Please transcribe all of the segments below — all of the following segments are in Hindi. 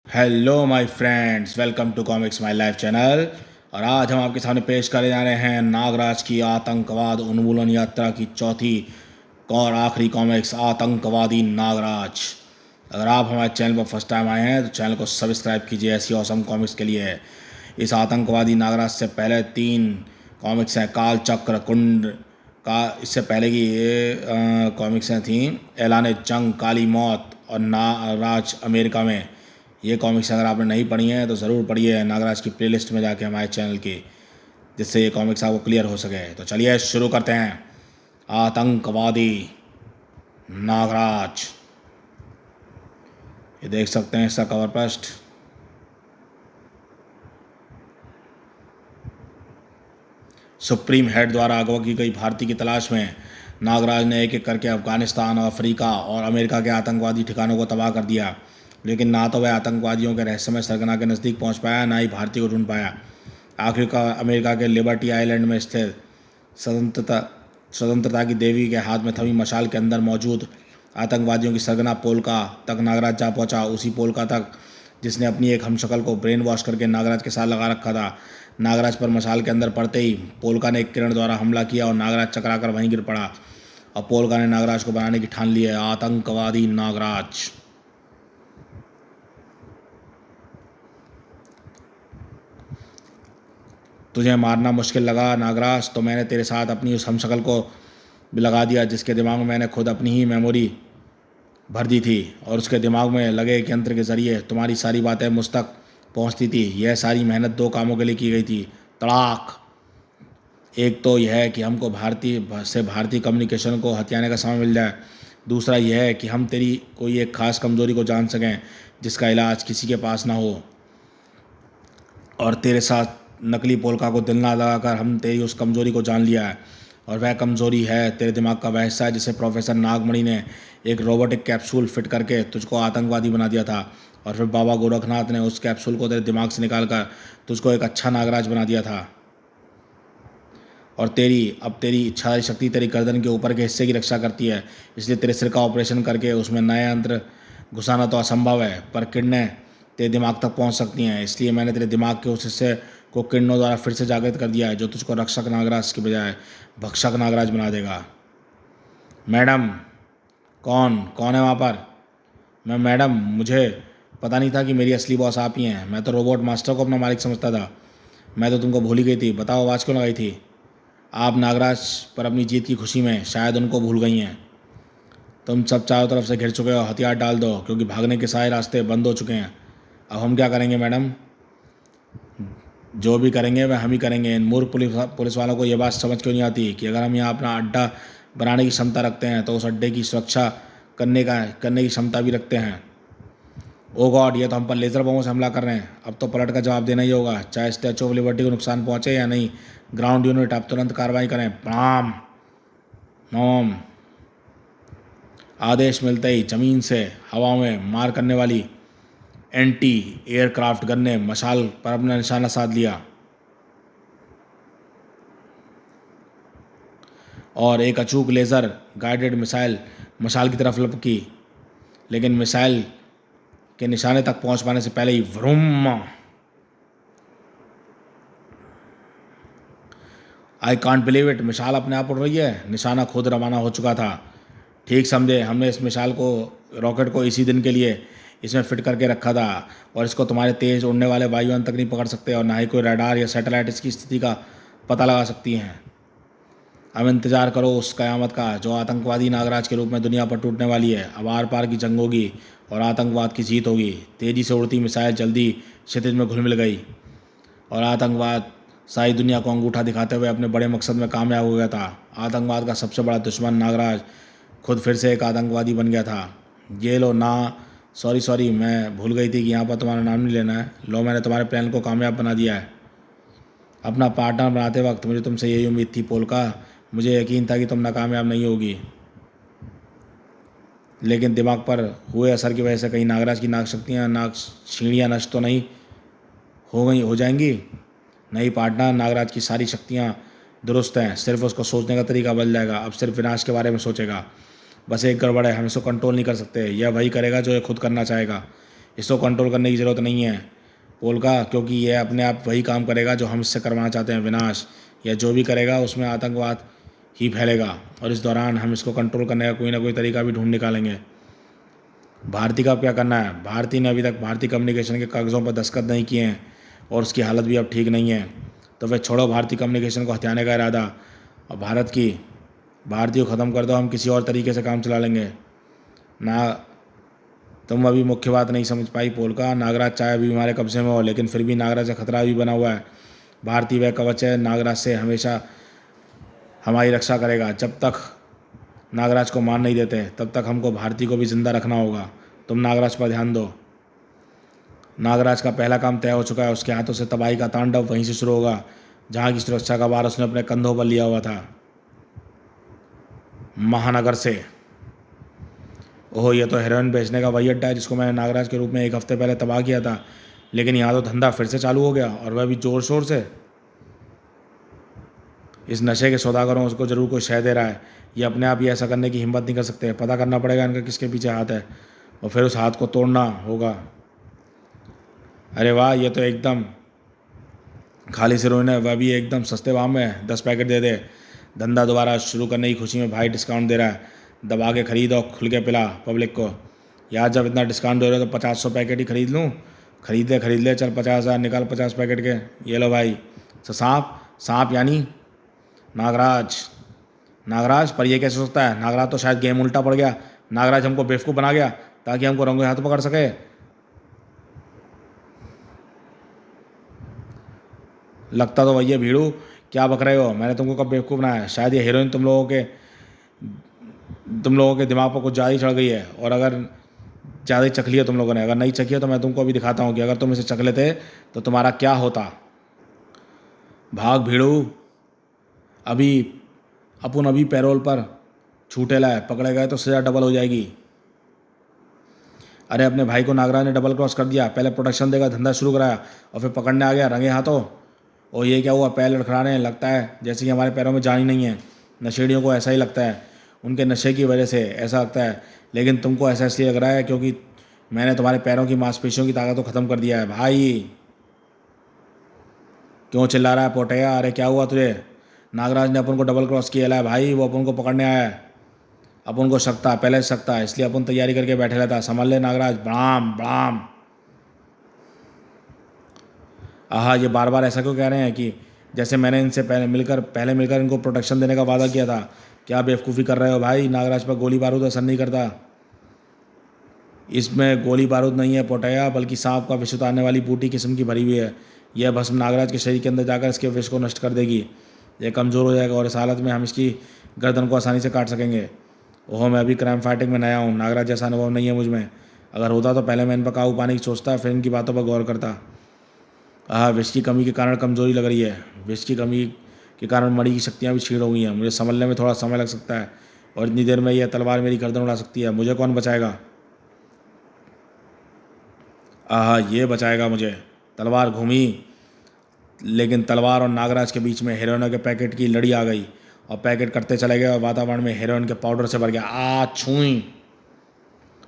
Hello my friends, welcome to comics my life channel. और आज हम आपके सामने पेश करने जा रहे हैं नागराज की आतंकवाद उन्मूलन यात्रा की चौथी और आखिरी कॉमिक्स आतंकवादी नागराज। अगर आप हमारे चैनल पर फर्स्ट टाइम आए हैं तो चैनल को सब्सक्राइब कीजिए ऐसी औसम कॉमिक्स के लिए। इस आतंकवादी नागराज से पहले 3 कॉमिक्स हैं काल चक्र कुंड का। इससे पहले की ये कॉमिक्स थी ऐलान जंग, काली मौत और नागराज अमेरिका में। ये कॉमिक्स अगर आपने नहीं पढ़ी हैं तो ज़रूर पढ़िए नागराज की प्लेलिस्ट में जाके हमारे चैनल की, जिससे ये कॉमिक्स आपको क्लियर हो सके। तो चलिए शुरू करते हैं। आतंकवादी नागराज, ये देख सकते हैं इसका कवर पृष्ठ। सुप्रीम हेड द्वारा अगवा की गई भारतीय की तलाश में नागराज ने एक एक करके अफगानिस्तान, अफ्रीका और अमेरिका के आतंकवादी ठिकानों को तबाह कर दिया, लेकिन ना तो वह आतंकवादियों के रहस्यमय सरगना के नज़दीक पहुंच पाया, ना ही भारतीय को ढूंढ पाया। आखिरकार अमेरिका के लिबर्टी आइलैंड में स्थित स्वतंत्रता की देवी के हाथ में थमी मशाल के अंदर मौजूद आतंकवादियों की सरगना पोलका तक नागराज जा पहुंचा। उसी पोलका तक जिसने अपनी एक हमशक्ल को ब्रेन वॉश करके नागराज के साथ लगा रखा था। नागराज पर मशाल के अंदर पड़ते ही पोलका ने एक किरण द्वारा हमला किया और नागराज चकराकर वहीं गिर पड़ा। और पोलका ने नागराज को बनाने की ठान ली है आतंकवादी नागराज। तुझे मारना मुश्किल लगा नागराज, तो मैंने तेरे साथ अपनी उस हमशक्ल को भी लगा दिया जिसके दिमाग में मैंने खुद अपनी ही मेमोरी भर दी थी, और उसके दिमाग में लगे एक यंत्र के जरिए तुम्हारी सारी बातें मुझ तक पहुंचती थी। यह सारी मेहनत 2 कामों के लिए की गई थी। तड़ाक! एक तो यह है कि हमको भारतीय कम्युनिकेशन को हथियाने का समय मिल जाए। दूसरा यह है कि हम तेरी कोई एक खास कमजोरी को जान सकें जिसका इलाज किसी के पास ना हो। और तेरे साथ नकली पोलका को दिल ना लगाकर हम तेरी उस कमजोरी को जान लिया है, और वह कमजोरी है तेरे दिमाग का वह हिस्सा है जिसे प्रोफेसर नागमणि ने एक रोबोटिक कैप्सूल फिट करके तुझको आतंकवादी बना दिया था, और फिर बाबा गोरखनाथ ने उस कैप्सूल को तेरे दिमाग से निकाल कर तुझको एक अच्छा नागराज बना दिया था। और तेरी इच्छा शक्ति तेरी गर्दन के ऊपर के हिस्से की रक्षा करती है, इसलिए तेरे सिर का ऑपरेशन करके उसमें नए यंत्र घुसाना तो असंभव है, पर किरणें तेरे दिमाग तक पहुंच सकती हैं। इसलिए मैंने तेरे दिमाग के उस हिस्से को किरणों द्वारा फिर से जागृत कर दिया है, जो तुझको रक्षक नागराज के बजाय भक्षक नागराज बना देगा। मैडम, कौन कौन है वहाँ पर? मैडम, मुझे पता नहीं था कि मेरी असली बॉस आप ही हैं। मैं तो रोबोट मास्टर को अपना मालिक समझता था। मैं तो तुमको भूल ही गई थी। बताओ, आवाज़ क्यों लगाई थी? आप नागराज पर अपनी जीत की खुशी में शायद उनको भूल गई हैं। तुम सब चारों तरफ से घिर चुके हो, हथियार डाल दो, क्योंकि भागने के सारे रास्ते बंद हो चुके हैं। अब हम क्या करेंगे मैडम? जो भी करेंगे वह हम ही करेंगे। इन मूर्ख पुलिस वालों को ये बात समझ क्यों नहीं आती कि अगर हम यहाँ अपना अड्डा बनाने की क्षमता रखते हैं तो उस अड्डे की सुरक्षा करने की क्षमता भी रखते हैं। ओ गॉड, ये तो हम पर लेज़र बमों से हमला कर रहे हैं। अब तो पलट का जवाब देना ही होगा, चाहे स्टैचू ऑफ लिबर्टी को नुकसान पहुंचे या नहीं। ग्राउंड यूनिट, आप तुरंत कार्रवाई करें। प्रणाम नोम। आदेश मिलते ही जमीन से हवा में मार करने वाली एंटी एयरक्राफ्ट गन ने मशाल पर अपना निशाना साध लिया, और एक अचूक लेज़र गाइडेड मिसाइल मशाल की तरफ लपकी, लेकिन मिसाइल के निशाने तक पहुंच पाने से पहले ही vroom! I can't believe it, missile अपने आप उड़ रही है। निशाना खुद रवाना हो चुका था। ठीक समझे, हमने इस मिसाइल को, रॉकेट को इसी दिन के लिए इसमें फिट करके रखा था, और इसको तुम्हारे तेज़ उड़ने वाले वायुयान तक नहीं पकड़ सकते, और ना ही कोई रडार या सैटेलाइट इसकी स्थिति का पता लगा सकती हैं। अब इंतज़ार करो उस क़यामत का जो आतंकवादी नागराज के रूप में दुनिया पर टूटने वाली है। अब आर पार की जंग होगी और आतंकवाद की जीत होगी। तेज़ी से उड़ती मिसाइल जल्दी क्षितिज में घुल मिल गई, और आतंकवाद सारी दुनिया को अंगूठा दिखाते हुए अपने बड़े मकसद में कामयाब हो गया था। आतंकवाद का सबसे बड़ा दुश्मन नागराज खुद फिर से एक आतंकवादी बन गया था। ये लो ना, सॉरी, मैं भूल गई थी कि यहाँ पर तुम्हारा नाम नहीं लेना है। लो, मैंने तुम्हारे प्लान को कामयाब बना दिया है। अपना पार्टनर बनाते वक्त मुझे तुमसे यही उम्मीद थी पोलका। मुझे यकीन था कि तुम नाकामयाब नहीं होगी, लेकिन दिमाग पर हुए असर की वजह से कहीं नागराज की नाग सीढ़ियाँ नष्ट तो नहीं हो जाएंगी। नहीं पार्टनर, नागराज की सारी शक्तियाँ दुरुस्त हैं, सिर्फ उसको सोचने का तरीका बदल जाएगा। अब सिर्फ विनाश के बारे में सोचेगा। बस एक गड़बड़ है, हम इसको कंट्रोल नहीं कर सकते। यह वही करेगा जो ये खुद करना चाहेगा। इसको कंट्रोल करने की ज़रूरत नहीं है पोलका, क्योंकि यह अपने आप वही काम करेगा जो हम इससे करवाना चाहते हैं, विनाश। यह जो भी करेगा उसमें आतंकवाद ही फैलेगा, और इस दौरान हम इसको कंट्रोल करने का कोई ना कोई तरीका भी ढूंढ निकालेंगे। भारती का अब क्या करना है? भारती ने अभी तक भारतीय कम्युनिकेशन के कागज़ों पर दस्तखत नहीं किए हैं और उसकी हालत भी अब ठीक नहीं है। तो फिर छोड़ो भारतीय कम्युनिकेशन को हथियाने का इरादा, और भारतीय को ख़त्म कर दो, हम किसी और तरीके से काम चला लेंगे ना। तुम अभी मुख्य बात नहीं समझ पाई पोलका। नागराज चाहे अभी हमारे कब्जे में हो, लेकिन फिर भी नागराज का खतरा भी बना हुआ है। भारतीय वह कवच है, नागराज से हमेशा हमारी रक्षा करेगा। जब तक नागराज को मार नहीं देते तब तक हमको भारती को भी जिंदा रखना होगा। तुम नागराज पर ध्यान दो। नागराज का पहला काम तय हो चुका है, उसके हाथों से तबाही का तांडव वहीं से शुरू होगा जहाँ की सुरक्षा का भार उसने अपने कंधों पर लिया हुआ था, महानगर से। ओह, ये तो हेरोइन बेचने का वही अड्डा है जिसको मैंने नागराज के रूप में 1 हफ्ते पहले तबाह किया था, लेकिन यहाँ तो धंधा फिर से चालू हो गया, और वह भी जोर शोर से। इस नशे के सौदागरों उसको जरूर कोई शय दे रहा है। ये अपने आप ही ऐसा करने की हिम्मत नहीं कर सकते। पता करना पड़ेगा इनका किसके पीछे हाथ है, और फिर उस हाथ को तोड़ना होगा। अरे वाह, ये तो एकदम खाली सिरोइन है, वह भी एकदम सस्ते दाम में। 10 पैकेट दे दे। धंधा दोबारा शुरू करने की खुशी में भाई डिस्काउंट दे रहा है। दबा के खरीद और खुल के पिला पब्लिक को। यार जब इतना डिस्काउंट दे रहे हो तो 50-100 पैकेट ही खरीद लूँ। खरीद ले चल, 50,000 निकाल 50 पैकेट के। ये लो भाई। सांप यानी नागराज। नागराज पर ये कैसे सोचता है? नागराज तो शायद गेम उल्टा पड़ गया। नागराज हमको बेवकूफ़ बना गया ताकि हमको रंगों हाथ पकड़ सके। लगता तो वही है भीड़ू। क्या बक रहे हो? मैंने तुमको कब बेवकूफ़ बनाया? शायद ये हीरोइन तुम लोगों के दिमाग पर कुछ ज़्यादा ही चढ़ गई है, और अगर ज़्यादा ही चख लिया तुम लोगों ने। अगर नहीं चखी है तो मैं तुमको अभी दिखाता हूँ कि अगर तुम इसे चख लेते तो तुम्हारा क्या होता। भाग भीड़ू। अभी अपन अभी पैरोल पर छूटे लाए, पकड़े गए तो सज़ा डबल हो जाएगी। अरे अपने भाई को नागराज ने डबल क्रॉस कर दिया। पहले प्रोटेक्शन देकर धंधा शुरू कराया और फिर पकड़ने आ गया रंगे हाथों। और ये क्या हुआ? पैर लड़खड़ा रहे हैं, लगता है जैसे कि हमारे पैरों में जान ही नहीं है। नशेड़ियों को ऐसा ही लगता है, उनके नशे की वजह से ऐसा लगता है। लेकिन तुमको ऐसा इसलिए लग रहा है क्योंकि मैंने तुम्हारे पैरों की मांसपेशियों की ताकत को ख़त्म कर दिया है। भाई क्यों चिल्ला रहा है पोटैया? अरे क्या हुआ तुझे? नागराज ने अपन को डबल क्रॉस किया है भाई, वो अपन को पकड़ने आया है। अपन को शक था, पहले से शक था, इसलिए अपन तैयारी करके बैठे रहता। समझ ले नागराज। Bram Bram. आहा, ये बार बार ऐसा क्यों कह रहे हैं कि जैसे मैंने इनसे पहले मिलकर इनको प्रोटेक्शन देने का वादा किया था? क्या बेवकूफ़ी कर रहे हो भाई? नागराज पर गोली बारूद असर नहीं करता। इसमें गोली बारूद नहीं है पोटैया, बल्कि सांप का विष उतारने वाली बूटी किस्म की भरी हुई है। यह भस्म नागराज के शरीर के अंदर जाकर इसके विष को नष्ट कर देगी। यह कमज़ोर हो जाएगा और इस हालत में हम इसकी गर्दन को आसानी से काट सकेंगे। ओह, मैं अभी क्राइम फाइटिंग में नया हूँ। नागराज जैसा अनुभव नहीं है मुझ में। अगर होता तो पहले मैं इन पर काबू पाने की सोचता, फिर इनकी बातों पर गौर करता। विष की कमी के कारण कमज़ोरी लग रही है। विष की कमी के कारण मणि की शक्तियाँ भी क्षीण हो गई हैं। मुझे संभलने में थोड़ा समय लग सकता है, और इतनी देर में यह तलवार मेरी गर्दन उड़ा सकती है। मुझे कौन बचाएगा? ये बचाएगा मुझे। तलवार घूमी, लेकिन तलवार और नागराज के बीच में हेरोइन के पैकेट की लड़ी आ गई, और पैकेट करते चले गए और वातावरण में हेरोइन के पाउडर से भर गया। छुई।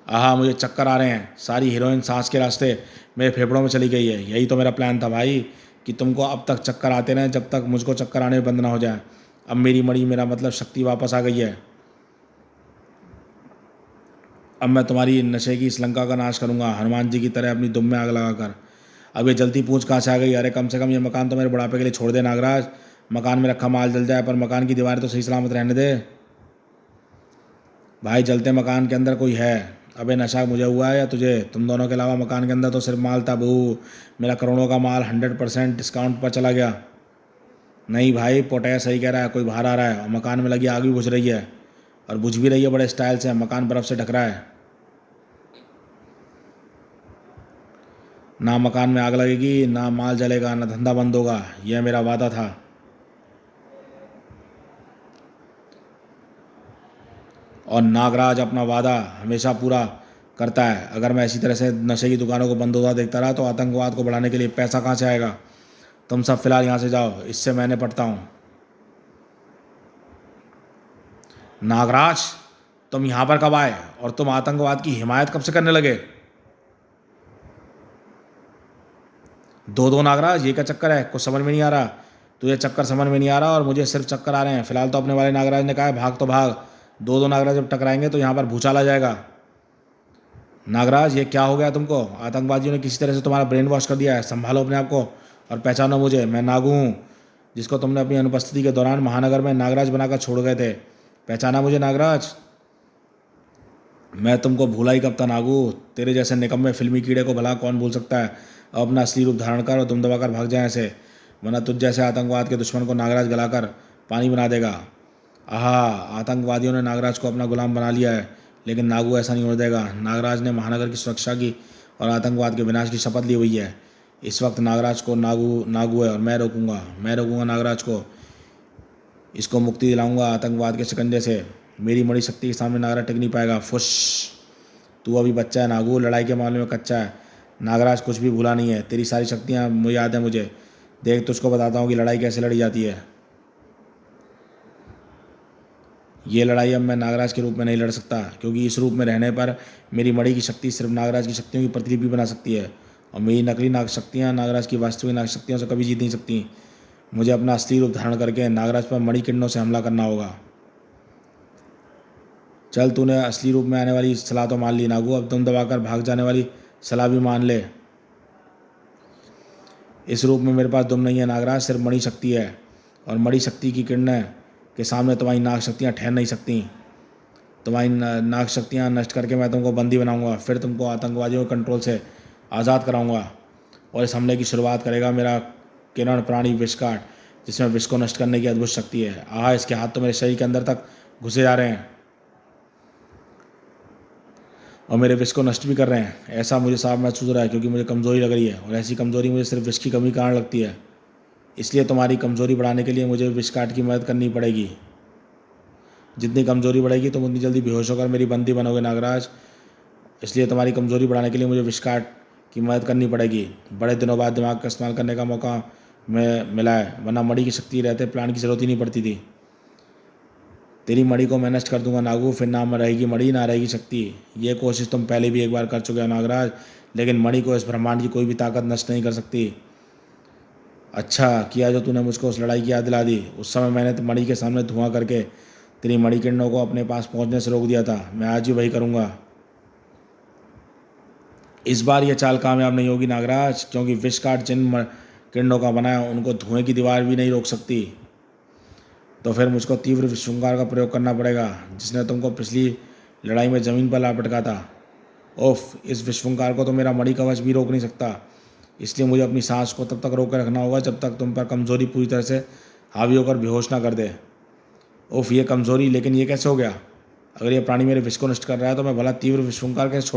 मुझे चक्कर आ रहे हैं। सारी हीरोइन सांस के रास्ते मेरे फेफड़ों में चली गई है। यही तो मेरा प्लान था भाई, कि तुमको अब तक चक्कर आते रहें जब तक मुझको चक्कर आने बंद ना हो जाए। अब मेरी मणि, मेरा मतलब शक्ति वापस आ गई है। अब मैं तुम्हारी नशे की इस लंका का नाश करूंगा, हनुमान जी की तरह अपनी दुम में आग लगाकर। अब ये जलती पूछ कहाँ से आ गई? अरे कम से कम ये मकान तो मेरे बुढ़ापे के लिए छोड़ दे नागराज। मकान में रखा माल जल जाए पर मकान की दीवारें तो सही सलामत रहने दे। भाई जलते मकान के अंदर कोई है? अबे नशा मुझे हुआ है या तुझे? तुम दोनों के अलावा मकान के अंदर तो सिर्फ माल था बहू। मेरा करोड़ों का माल 100% डिस्काउंट पर चला गया। नहीं भाई, पोटैया सही कह रहा है, कोई बाहर आ रहा है और मकान में लगी आग भी बुझ रही है, और बुझ भी रही है बड़े स्टाइल से। मकान बर्फ़ से ढक रहा है। ना मकान में आग लगेगी, ना माल जलेगा, ना धंधा बंद होगा। यह मेरा वादा था। और नागराज अपना वादा हमेशा पूरा करता है। अगर मैं इसी तरह से नशे की दुकानों को बंद होता देखता रहा तो आतंकवाद को बढ़ाने के लिए पैसा कहाँ से आएगा? तुम सब फिलहाल यहाँ से जाओ, इससे मैं निपटता हूँ। नागराज, तुम यहाँ पर कब आए और तुम आतंकवाद की हिमायत कब से करने लगे? दो दो नागराज, ये क्या चक्कर है? कुछ समझ में नहीं आ रहा। तुझे चक्कर समझ में नहीं आ रहा और मुझे सिर्फ चक्कर आ रहे हैं। फिलहाल तो अपने वाले नागराज ने कहा है भाग तो भाग, दो दो नागराज जब टकराएंगे तो यहाँ पर भूचाल आ जाएगा। नागराज ये क्या हो गया तुमको? आतंकवादियों ने किसी तरह से तुम्हारा ब्रेन वॉश कर दिया है। संभालो अपने आप को और पहचानो मुझे, मैं नागू हूँ, जिसको तुमने अपनी अनुपस्थिति के दौरान महानगर में नागराज बनाकर छोड़ गए थे। पहचाना मुझे नागराज? मैं तुमको भूला ही कब था नागू। तेरे जैसे निकम्मे फिल्मी कीड़े को भला कौन भूल सकता है। अब अपना असली रूप धारण कर और दुम दबाकर भाग जाए ऐसे, वरना तुझ जैसे आतंकवाद के दुश्मन को नागराज गलाकर पानी बना देगा। आहा, आतंकवादियों ने नागराज को अपना गुलाम बना लिया है, लेकिन नागू ऐसा नहीं होने देगा। नागराज ने महानगर की सुरक्षा की और आतंकवाद के विनाश की शपथ ली हुई है। इस वक्त नागराज को नागू नागू है और मैं रोकूंगा नागराज को। इसको मुक्ति दिलाऊंगा आतंकवाद के शिकंजे से। मेरी मणि शक्ति के सामने नागराज टिक नहीं पाएगा। फुश, तू अभी बच्चा है नागू, लड़ाई के मामले में कच्चा है। नागराज कुछ भी भूला नहीं है, तेरी सारी शक्तियाँ मुझे याद है मुझे। देख तुझको बताता हूँ कि लड़ाई कैसे लड़ी जाती है। ये लड़ाई अब मैं नागराज के रूप में नहीं लड़ सकता, क्योंकि इस रूप में रहने पर मेरी मणि की शक्ति सिर्फ नागराज की शक्तियों की प्रतिलिपि बना सकती है, और मेरी नकली नाग शक्तियाँ नागराज की वास्तविक नाग शक्तियों से कभी जीत नहीं सकती। मुझे अपना असली रूप धारण करके नागराज पर मणि किरणों से हमला करना होगा। चल, तूने असली रूप में आने वाली सलाह तो मान ली नागू, अब तुम दबाकर भाग जाने वाली सलाह भी मान ले। इस रूप में मेरे पास दुम नहीं है नागराज, सिर्फ मणि शक्ति है, और मणि शक्ति की किरणें के सामने तुम्हारी नाग शक्तियाँ ठहर नहीं सकती। तुम्हारी नाग शक्तियाँ नष्ट करके मैं तुमको बंदी बनाऊंगा, फिर तुमको आतंकवादियों के कंट्रोल से आज़ाद कराऊंगा, और इस हमले की शुरुआत करेगा मेरा किरण प्राणी विषकाट, जिसमें विष को नष्ट करने की अद्भुत शक्ति है। आहा, इसके हाथ तो मेरे शरीर के अंदर तक घुसे जा रहे हैं और मेरे विष को नष्ट भी कर रहे हैं। ऐसा मुझे साफ महसूस हो रहा है, क्योंकि मुझे कमज़ोरी लग रही है, और ऐसी कमज़ोरी मुझे सिर्फ विष की कमी के कारण लगती है। इसलिए तुम्हारी कमज़ोरी बढ़ाने के लिए मुझे विष काट की मदद करनी पड़ेगी। जितनी कमज़ोरी बढ़ेगी तुम उतनी जल्दी बेहोश होकर मेरी बंदी बनोगे नागराज। इसलिए तुम्हारी कमज़ोरी बढ़ाने के लिए मुझे विष काट की मदद करनी पड़ेगी। बड़े दिनों बाद दिमाग का इस्तेमाल करने का मौका मैं मिला है, वरना मणि की शक्ति रहते प्लान की ज़रूरत ही नहीं पड़ती थी। तेरी मणि को मैं नष्ट कर दूंगा नागू, फिर ना रहेगी मणि ना रहेगी शक्ति। ये कोशिश तुम पहले भी एक बार कर चुके हो नागराज, लेकिन मणि को इस ब्रह्मांड की कोई भी ताकत नष्ट नहीं कर सकती। अच्छा किया जो तूने मुझको उस लड़ाई की याद दिला दी। उस समय मैंने तो मणि के सामने धुआं करके तेरी मणि किरणों को अपने पास पहुंचने से रोक दिया था। मैं आज भी वही करूंगा। इस बार यह चाल कामयाब नहीं होगी नागराज, क्योंकि विष काट जिन किरणों का बना है उनको धुएं की दीवार भी नहीं रोक सकती। तो फिर मुझको तीव्र विश्वंगार का प्रयोग करना पड़ेगा, जिसने तुमको पिछली लड़ाई में ज़मीन पर लापटका था। ओफ, इस विश्वंगार को तो मेरा मणि कवच भी रोक नहीं सकता। इसलिए मुझे अपनी सांस को तब तक रोक कर रखना होगा जब तक तुम पर कमज़ोरी पूरी तरह से हावी होकर बेहोश ना कर दे। ओफ, ये कमज़ोरी, लेकिन ये कैसे हो गया? अगर ये प्राणी मेरे विष को नष्ट कर रहा है तो मैं भला तीव्र विश्वंगार कैसे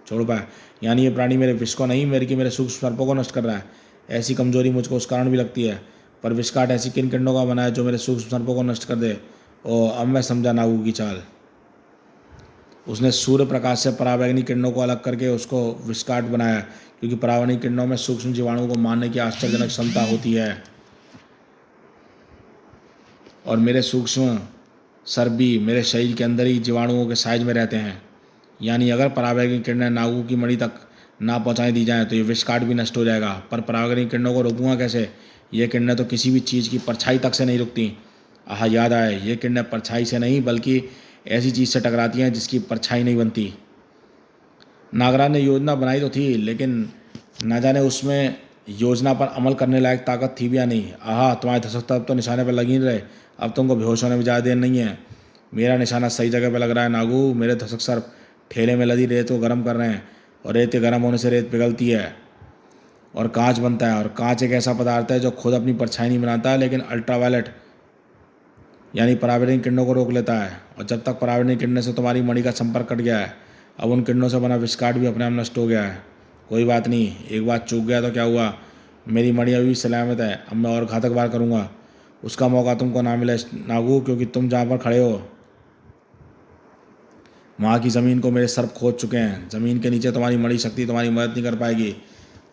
छोड़ पाया? यानी ये प्राणी मेरे विष को नहीं, मेरे सूक्ष्म सर्पों को नष्ट कर रहा है। ऐसी कमज़ोरी मुझको उस कारण भी लगती है, पर विषकाट ऐसी किन किरणों का बना है जो मेरे सूक्ष्म सर्पों को नष्ट कर दे। ओ, अब मैं समझा नागू की चाल। उसने सूर्य प्रकाश से पराबैंगनी किरणों को अलग करके उसको विषकाट बनाया, क्योंकि पराबैंगनी किरणों में सूक्ष्म जीवाणुओं को मारने की आश्चर्यजनक क्षमता होती है, और मेरे सूक्ष्म सर्प भी मेरे शरीर के अंदर ही जीवाणुओं के साइज में रहते हैं। यानी अगर पराबैंगनी किरणें नागू की मणि तक ना पहुँचाई दी जाएँ तो ये विषकाट भी नष्ट हो जाएगा। पर पराबैंगनी किरणों को रोकूंगा कैसे? ये किरणें तो किसी भी चीज़ की परछाई तक से नहीं रुकती। आह, याद आए, ये किरणें परछाई से नहीं बल्कि ऐसी चीज़ से टकराती हैं जिसकी परछाई नहीं बनती। नागराज ने योजना बनाई तो थी, लेकिन न जाने उसमें योजना पर अमल करने लायक ताकत थी भी या नहीं। आहा, तुम्हारे धसकता अब तो निशाने पर लगी नहीं रहे। अब तुमको बेहोश होने में ज़्यादा देर नहीं है। मेरा निशाना सही जगह पर लग रहा है नागू। मेरे धसक सर्प ठेले में लदी रेत को गर्म कर रहे हैं, और रेत के गर्म होने से रेत पिघलती है और कांच बनता है, और कांच एक ऐसा पदार्थ है जो खुद अपनी परछाई नहीं बनाता, लेकिन अल्ट्रावायलेट यानी पराबैंगनी किरणों को रोक लेता है। और जब तक पराबैंगनी किरणों से तुम्हारी मणि का संपर्क कट गया है, अब उन किरणों से बना विषकाट भी अपने आप नष्ट हो गया है। कोई बात नहीं, एक बात चूक गया तो क्या हुआ, मेरी मणि अभी भी सलामत है। अब मैं और घातक वार करूँगा, उसका मौका तुमको ना मिले नागू, क्योंकि तुम जहाँ पर खड़े हो वहाँ की ज़मीन को मेरे सर्प खोद चुके हैं। ज़मीन के नीचे तुम्हारी मणि शक्ति तुम्हारी मदद नहीं कर पाएगी,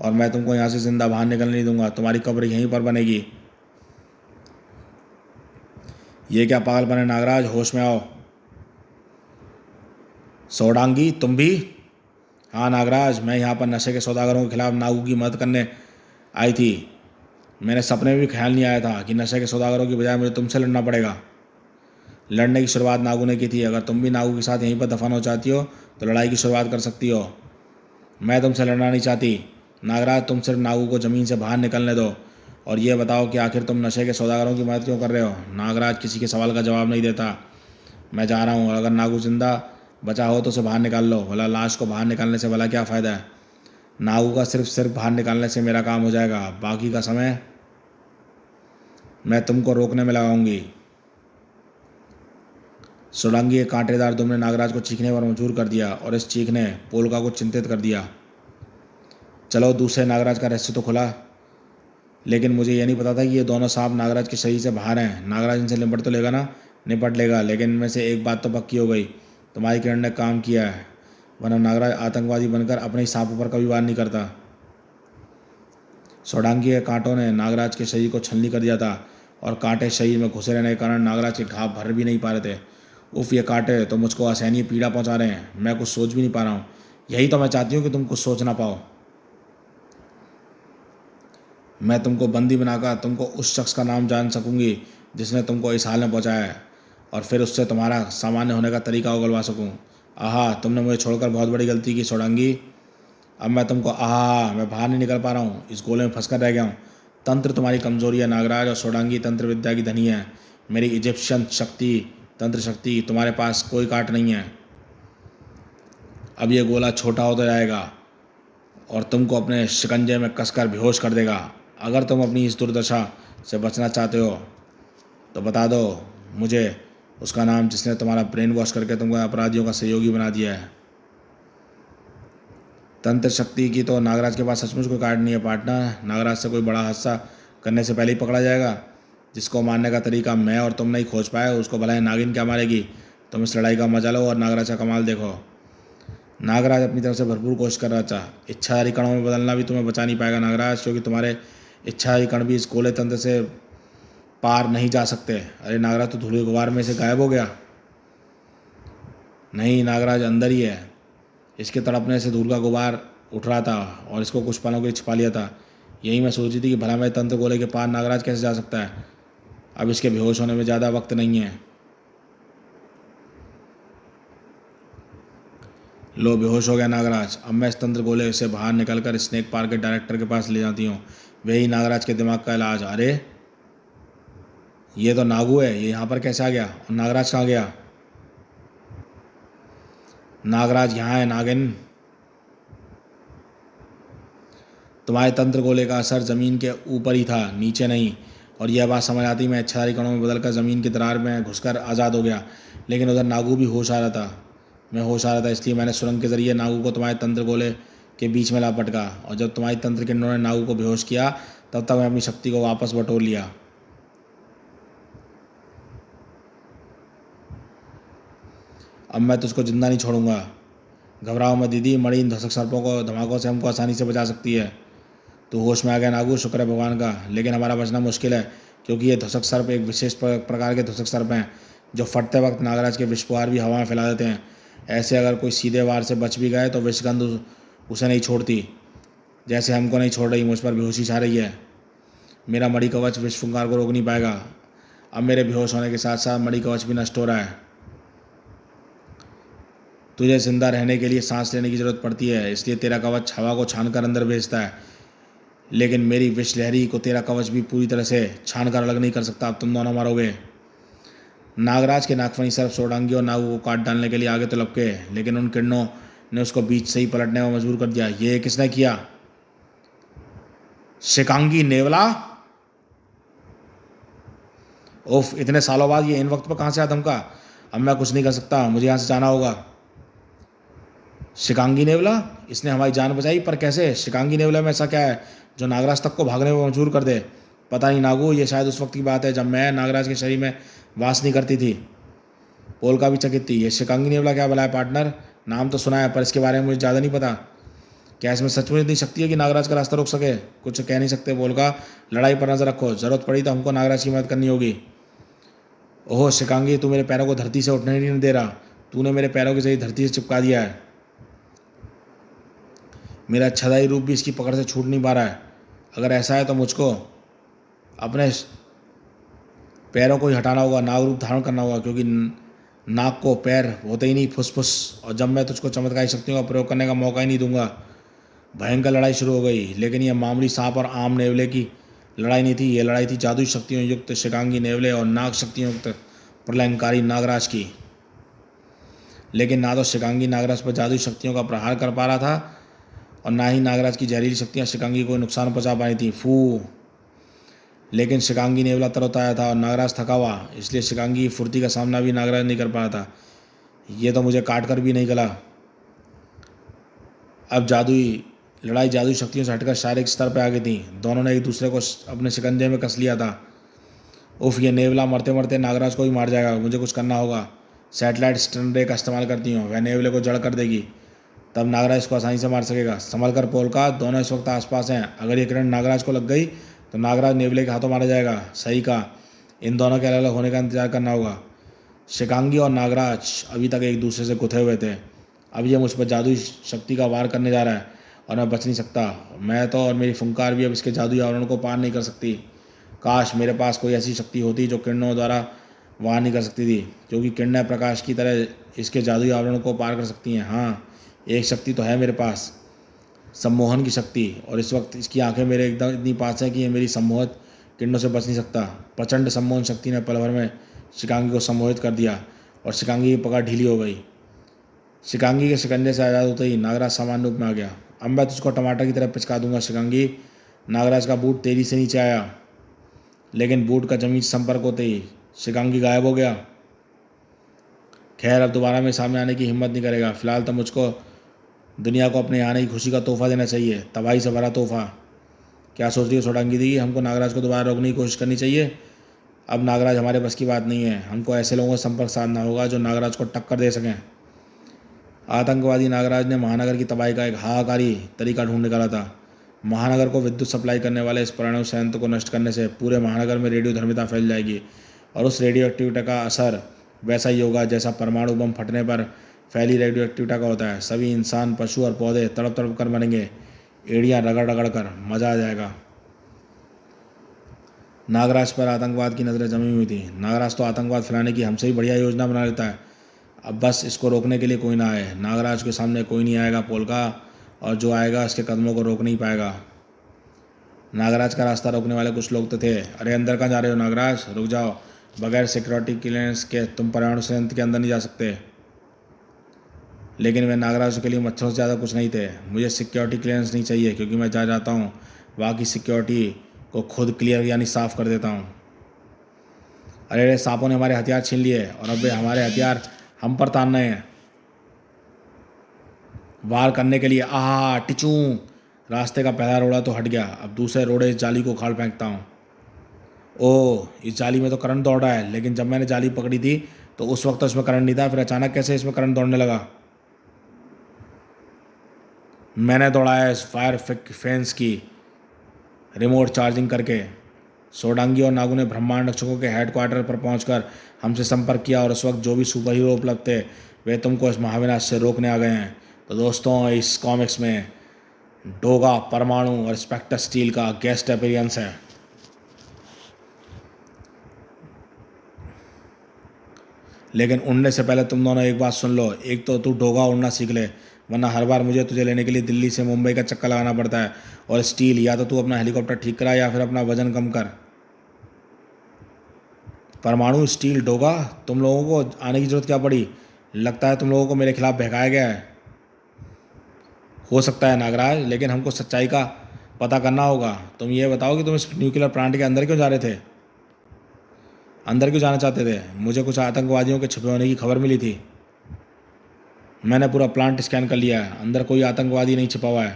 और मैं तुमको यहाँ से जिंदा बाहर निकलने नहीं दूंगा। तुम्हारी कब्र यहीं पर बनेगी। ये क्या पागलपन है नागराज, होश में आओ। सौडांगी, तुम भी? हाँ नागराज, मैं यहाँ पर नशे के सौदागरों के खिलाफ नागू की मदद करने आई थी। मैंने सपने में भी ख्याल नहीं आया था कि नशे के सौदागरों की बजाय मुझे तुमसे लड़ना पड़ेगा। लड़ने की शुरुआत नागू ने की थी। अगर तुम भी नागू के साथ यहीं पर दफन हो चाहती हो तो लड़ाई की शुरुआत कर सकती हो। मैं तुमसे लड़ना नहीं चाहती। नागराज, तुम सिर्फ नागू को ज़मीन से बाहर निकलने दो और ये बताओ कि आखिर तुम नशे के सौदागरों की मदद क्यों कर रहे हो। नागराज किसी के सवाल का जवाब नहीं देता। मैं जा रहा हूँ, अगर नागू जिंदा बचा हो तो उसे बाहर निकाल लो। भला लाश को बाहर निकालने से भला क्या फ़ायदा है। नागू का सिर्फ बाहर निकालने से मेरा काम हो जाएगा। बाकी का समय मैं तुमको रोकने में लगाऊंगी। सोलंकी के कांटेदार दुम ने नागराज को चीखने पर मजबूर कर दिया और इस चीख ने पोलका को चिंतित कर दिया। चलो, दूसरे नागराज का रहस्य तो खुला, लेकिन मुझे ये नहीं पता था कि ये दोनों सांप नागराज के शरीर से बाहर हैं। नागराज इनसे निपट तो लेगा ना? निपट लेगा, लेकिन इनमें से एक बात तो पक्की हो गई, तुम्हारी किरण ने काम किया है, वरना नागराज आतंकवादी बनकर अपने ही सांपों पर कभी वार नहीं करता। सोडांगी के कांटों ने नागराज के शरीर को छलनी कर दिया था और कांटे शरीर में घुसे रहने के कारण नागराज के घाव भर भी नहीं पा रहे थे। उफ, ये कांटे तो मुझको असहनीय पीड़ा पहुंचा रहे हैं। मैं कुछ सोच भी नहीं पा रहा हूँ। यही तो मैं चाहती हूँ कि तुम कुछ सोच ना पाओ। मैं तुमको बंदी बनाकर तुमको उस शख्स का नाम जान सकूंगी जिसने तुमको इस हाल में पहुंचाया है, और फिर उससे तुम्हारा सामान्य होने का तरीका उगलवा सकूं। आहा, तुमने मुझे छोड़कर बहुत बड़ी गलती की सोडांगी। अब मैं तुमको मैं बाहर नहीं निकल पा रहा हूँ, इस गोले में फंसकर रह गया हूँ। तंत्र तुम्हारी कमजोरी है नागराज, और सोडांगी तंत्र विद्या की धनी है। मेरी इजिप्शियन शक्ति, तंत्र शक्ति, तुम्हारे पास कोई काट नहीं है। अब ये गोला छोटा होता जाएगा और तुमको अपने शिकंजे में कसकर बेहोश कर देगा। अगर तुम अपनी इस दुर्दशा से बचना चाहते हो तो बता दो मुझे उसका नाम जिसने तुम्हारा ब्रेन वॉश करके तुमको अपराधियों का सहयोगी बना दिया है। तंत्र शक्ति की तो नागराज के पास सचमुच कोई कार्ड नहीं है पार्टनर। नागराज से कोई बड़ा हादसा करने से पहले ही पकड़ा जाएगा। जिसको मारने का तरीका मैं और तुम नहीं खोज पाए उसको भला नागिन क्या मारेगी। तुम इस लड़ाई का मजा लो और नागराज का कमाल देखो। नागराज अपनी तरफ से भरपूर कोशिश कर रहा था। इच्छाधारी कणों में बदलना भी तुम्हें बचा नहीं पाएगा नागराज, क्योंकि तुम्हारे इच्छाधारी कण भी इस गोले तंत्र से पार नहीं जा सकते। अरे नागराज, तो धूल गुबार में से गायब हो गया। नहीं, नागराज अंदर ही है। इसके तड़पने से धूल का गुबार उठ रहा था और इसको कुछ पलों के लिए छिपा लिया था। यही मैं सोची थी कि भला मैं तंत्र गोले के पार नागराज कैसे जा सकता है। अब इसके बेहोश होने में ज़्यादा वक्त नहीं है। लो, बेहोश हो गया नागराज। अब मैं इस तंत्र गोले से बाहर निकलकर स्नेक पार्क के डायरेक्टर के पास ले जाती हूँ। वही नागराज के दिमाग का इलाज। अरे ये तो नागू है, ये यहाँ पर कैसे आ गया? और नागराज कहाँ गया? नागराज यहाँ है नागिन। तुम्हारे तंत्र गोले का असर ज़मीन के ऊपर ही था, नीचे नहीं। और यह बात समझ आती मैं इच्छाधारी कणों में बदलकर ज़मीन की दरार में घुसकर आज़ाद हो गया। लेकिन उधर नागू भी होश आ रहा था। मैं होश आ रहा था, इसलिए मैंने सुरंग के ज़रिए नागू को तुम्हारे तंत्र गोले के बीच में ला पटका, और जब तुम्हारी तंत्र किरणों ने नागू को बेहोश किया तब तक मैं अपनी शक्ति को वापस बटोर लिया। अब मैं तुझको जिंदा नहीं छोड़ूंगा। घबराओ मत दीदी, मणि इन धसक सर्पों को धमाकों से हमको आसानी से बचा सकती है। तो होश में आ गया नागू, शुक्र है भगवान का। लेकिन हमारा बचना मुश्किल है, क्योंकि ये धसक सर्प एक विशेष प्रकार के धसक सर्प हैं जो फटते वक्त नागराज के विषपुहार भी हवा में फैला देते हैं। ऐसे अगर कोई सीधे वार से बच भी गए तो विषगंध उसे नहीं छोड़ती, जैसे हमको नहीं छोड़ रही। मुझ पर बेहोशी छा रही है। मेरा मणि कवच विष फुंकार को रोक नहीं पाएगा। अब मेरे बेहोश होने के साथ साथ मणि कवच भी नष्ट हो रहा है। तुझे जिंदा रहने के लिए सांस लेने की ज़रूरत पड़ती है, इसलिए तेरा कवच हवा को छानकर अंदर भेजता है। लेकिन मेरी विष लहरी को तेरा कवच भी पूरी तरह से छानकर अलग नहीं कर सकता। अब तुम दोनों मारोगे। नागराज के नागफनी सर्प सोडांगी और नागू को काट डालने के लिए आगे तो लपके, लेकिन उन किरणों ने उसको बीच से ही पलटने में मजबूर कर दिया। ये किसने किया? शिकांगी नेवला। उफ, इतने सालों बाद ये इन वक्त पर कहाँ से आ धमका। अब मैं कुछ नहीं कर सकता, मुझे यहाँ से जाना होगा। शिकांगी नेवला, इसने हमारी जान बचाई, पर कैसे? शिकांगी नेवला में ऐसा क्या है जो नागराज तक को भागने में मजबूर कर दे? पता नहीं नागू, ये शायद उस वक्त की बात है जब मैं नागराज के शरीर में वास नहीं करती थी। पोलका भी चकित थी। ये शिकांगी नेवला क्या भला है पार्टनर? नाम तो सुना है, पर इसके बारे में मुझे ज़्यादा नहीं पता। क्या इसमें सचमुच इतनी शक्ति है कि नागराज का रास्ता रोक सके? कुछ कह नहीं सकते पोलका। लड़ाई पर नजर रखो, जरूरत पड़ी तो हमको नागराज की मदद करनी होगी। ओह शिकांगी, तू मेरे पैरों को धरती से उठने नहीं दे रहा। तूने मेरे पैरों के जरिए धरती से चिपका दिया है। मेरा छदाई रूप भी इसकी पकड़ से छूट नहीं पा रहा है। अगर ऐसा है तो मुझको अपने पैरों को ही हटाना होगा, नाग रूप धारण करना होगा, क्योंकि नाग को पैर होते ही नहीं, फुसफुस। और जब मैं तुझको चमत्कारी शक्तियों का प्रयोग करने का मौका ही नहीं दूंगा। भयंकर लड़ाई शुरू हो गई, लेकिन यह मामूली सांप और आम नेवले की लड़ाई नहीं थी। यह लड़ाई थी जादुई शक्तियों युक्त शिकांगी नेवले और नाग शक्तियों युक्त प्रलयंकारी नागराज की। लेकिन ना तो शिकांगी नागराज पर जादुई शक्तियों का प्रहार कर पा रहा था और ना ही नागराज की जहरीली शक्तियां शिकांगी को नुकसान पहुंचा पाई थी। फू। लेकिन शिकांगी नेवला तरोताजा था और नागराज थका हुआ, इसलिए शिकांगी की फुर्ती का सामना भी नागराज नहीं कर पा रहा था। ये तो मुझे काट कर भी नहीं गला। अब जादुई लड़ाई जादुई शक्तियों से हटकर शारीरिक स्तर पर आ गई थी। दोनों ने एक दूसरे को अपने शिकंजे में कस लिया था। उफ, ये नेवला मरते मरते नागराज को ही मार जाएगा। मुझे कुछ करना होगा। सैटेलाइट स्टन रे का इस्तेमाल करती हूँ, वह नेवले को जड़ कर देगी, तब नागराज को आसानी से मार सकेगा। संभल कर पोलका, दोनों इस वक्त आसपास हैं। अगर ये किरण नागराज को लग गई तो नागराज नेवले के हाथों मारा जाएगा। सही कहा, इन दोनों के अलग अलग होने का इंतजार करना होगा। शिकांगी और नागराज अभी तक एक दूसरे से गुथे हुए थे। अब ये मुझ पर जादुई शक्ति का वार करने जा रहा है और मैं बच नहीं सकता। मैं तो और मेरी फुंकार भी अब इसके जादुई आवरण को पार नहीं कर सकती। काश मेरे पास कोई ऐसी शक्ति होती जो किरणों द्वारा वार नहीं कर सकती थी, क्योंकि किरणें प्रकाश की तरह इसके जादुई आवरण को पार कर सकती हैं। हाँ, एक शक्ति तो है मेरे पास, सम्मोहन की शक्ति, और इस वक्त इसकी आंखें मेरे एकदम इतनी पास हैं कि ये मेरी सम्मोहित किरणों से बच नहीं सकता। प्रचंड सम्मोहन शक्ति ने पल भर में शिकांगी को सम्मोहित कर दिया और शिकांगी की पकड़ ढीली हो गई। शिकांगी के शिकंजे से आज़ाद होते ही नागराज सामान्य रूप में आ गया। अब मैं तुझको टमाटर की तरह पिचका दूंगा शिकांगी। नागराज का बूट तेजी से नीचे आया, लेकिन बूट का जमीन से संपर्क होते ही शिकांगी गायब हो गया। खैर, अब दोबारा मेरे सामने आने की हिम्मत नहीं करेगा। फिलहाल तो मुझको दुनिया को अपने आने की खुशी का तोहफा देना चाहिए, तबाही से भरा तोहफा। क्या सोच रही हो सोडांगी दी? हमको नागराज को दोबारा रोकने की कोशिश करनी चाहिए। अब नागराज हमारे बस की बात नहीं है। हमको ऐसे लोगों से संपर्क साधना होगा जो नागराज को टक्कर दे सकें। आतंकवादी नागराज ने महानगर की तबाही का एक हाहाकारी तरीका ढूंढ निकाला था। महानगर को विद्युत सप्लाई करने वाले इस परमाणु संयंत्र को नष्ट करने से पूरे महानगर में रेडियो धर्मिता फैल जाएगी और उस रेडियो एक्टिविटी का असर वैसा ही होगा जैसा परमाणु बम फटने पर फैली रेडियो एक्टिविटी का होता है। सभी इंसान, पशु और पौधे तड़प तड़प कर मरेंगे, एड़ियाँ रगड़ रगड़ कर। मज़ा आ जाएगा। नागराज पर आतंकवाद की नज़रें जमी हुई थी। नागराज तो आतंकवाद फैलाने की हमसे ही बढ़िया योजना बना लेता है। अब बस इसको रोकने के लिए कोई ना आए। नागराज के सामने कोई नहीं आएगा पोलका, और जो आएगा इसके कदमों को रोक नहीं पाएगा। नागराज का रास्ता रोकने वाले कुछ लोग तो थे। अरे अंदर कहाँ जा रहे हो नागराज? रुक जाओ, बगैर सिक्योरिटी क्लियरेंस के तुम परमाणु संयंत्र के अंदर नहीं जा सकते। लेकिन वे नागराज के लिए मच्छरों से ज़्यादा कुछ नहीं थे। मुझे सिक्योरिटी क्लियरेंस नहीं चाहिए, क्योंकि मैं जहाँ जाता हूँ वहाँ की सिक्योरिटी को खुद क्लियर यानी साफ़ कर देता हूँ। अरे सांपों ने हमारे हथियार छीन लिए और अब वे हमारे हथियार हम पर तान रहे हैं वार करने के लिए। आह टिचू! रास्ते का पहला रोड़ा तो हट गया। अब दूसरे रोड़े इस जाली को उखाड़ फेंकता हूँ। ओह, इस जाली में तो करंट दौड़ रहा है, लेकिन जब मैंने जाली पकड़ी थी तो उस वक्त तो इसमें करंट नहीं था, फिर अचानक कैसे इसमें करंट दौड़ने लगा? मैंने दौड़ाया इस फायर फेंस की रिमोट चार्जिंग करके। सोडांगी और नागू ने ब्रह्मांड रक्षकों के हेडक्वार्टर पर पहुंचकर हमसे संपर्क किया और उस वक्त जो भी सुपर हीरो उपलब्ध थे वे तुमको इस महाविनाश से रोकने आ गए हैं। तो दोस्तों, इस कॉमिक्स में डोगा, परमाणु और स्पेक्टर स्टील का गेस्ट अपीयरेंस है। लेकिन उड़ने से पहले तुम दोनों एक बात सुन लो। एक तो तू डोगा उड़ना सीख ले, वरना हर बार मुझे तुझे लेने के लिए दिल्ली से मुंबई का चक्कर लगाना पड़ता है। और स्टील, या तो तू अपना हेलीकॉप्टर ठीक करा या फिर अपना वजन कम कर। परमाणु, स्टील, डोगा, तुम लोगों को आने की ज़रूरत क्या पड़ी? लगता है तुम लोगों को मेरे खिलाफ बहकाया गया है। हो सकता है नागराज, लेकिन हमको सच्चाई का पता करना होगा। तुम ये बताओ कि तुम इस न्यूक्लियर प्लांट के अंदर क्यों जा रहे थे? अंदर क्यों जाना चाहते थे? मुझे कुछ आतंकवादियों के छुपे होने की खबर मिली थी। मैंने पूरा प्लांट स्कैन कर लिया है, अंदर कोई आतंकवादी नहीं छिपा हुआ है।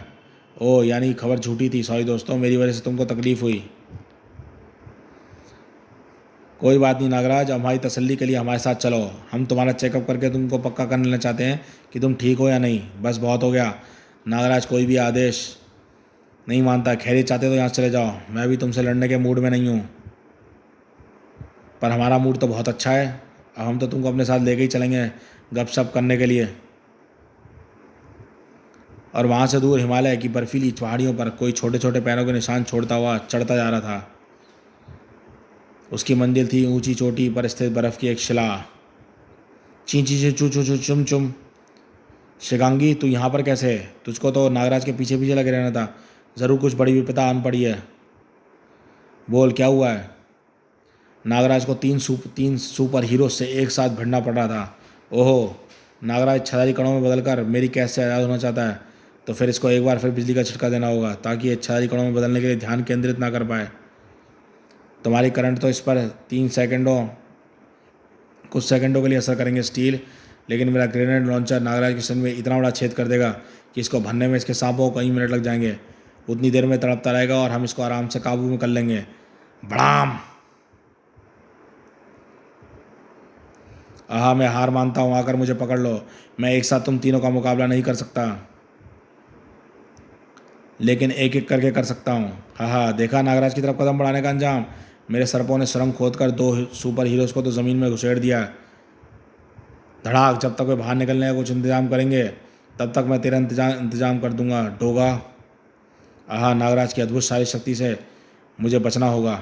ओह, यानी खबर झूठी थी। सॉरी दोस्तों, मेरी वजह से तुमको तकलीफ़ हुई। कोई बात नहीं नागराज, हमारी तसल्ली के लिए हमारे साथ चलो। हम तुम्हारा चेकअप करके तुमको पक्का कर लेना चाहते हैं कि तुम ठीक हो या नहीं। बस बहुत हो गया नागराज, कोई भी आदेश नहीं मानता। खैरियत चाहते तो यहाँ से चले जाओ, मैं भी तुमसे लड़ने के मूड में नहीं हूँ। पर हमारा मूड तो बहुत अच्छा है। अब हम तो तुमको अपने साथ लेके ही चलेंगे गपशप करने के लिए। और वहाँ से दूर हिमालय की बर्फीली पहाड़ियों पर कोई छोटे छोटे पैरों के निशान छोड़ता हुआ चढ़ता जा रहा था। उसकी मंजिल थी ऊंची चोटी पर स्थित बर्फ की एक शिला। ची ची ची चू चू चू चुम चुम। शिगांगी, तू यहाँ पर कैसे? तुझको तो नागराज के पीछे पीछे लगे रहना था। ज़रूर कुछ बड़ी विपदा आन पड़ी है। बोल, क्या हुआ है? नागराज को तीन सुपर हीरो से एक साथ भिड़ना पड़ रहा था। ओहो, नागराज छलारी कणों में बदलकर मेरी कैद से आज़ाद होना चाहता है। तो फिर इसको एक बार फिर बिजली का झटका देना होगा ताकि ये छलारी कणों में बदलने के लिए ध्यान केंद्रित ना कर पाए। तुम्हारी करंट तो इस पर कुछ सेकंडों के लिए असर करेंगे स्टील, लेकिन मेरा ग्रेनेड लॉन्चर नागराज के शरीर में इतना बड़ा छेद कर देगा कि इसको भरने में इसके सांपों को कई मिनट लग जाएंगे। उतनी देर में तड़पता रहेगा और हम इसको आराम से काबू में कर लेंगे। बड़ाम! आहा, मैं हार मानता हूँ, आकर मुझे पकड़ लो। मैं एक साथ तुम तीनों का मुकाबला नहीं कर सकता, लेकिन एक एक करके कर सकता हूँ। हाँ, देखा नागराज की तरफ कदम बढ़ाने का अंजाम। मेरे सरपों ने सुरंग खोदकर दो सुपर हीरोज़ को तो ज़मीन में घुसेड़ दिया। धड़ाक! जब तक वे बाहर निकलने का कुछ इंतजाम करेंगे तब तक मैं तेरा इंतजाम कर दूंगा, डोगा। आहा, नागराज की अद्भुत शारीरिक शक्ति से मुझे बचना होगा।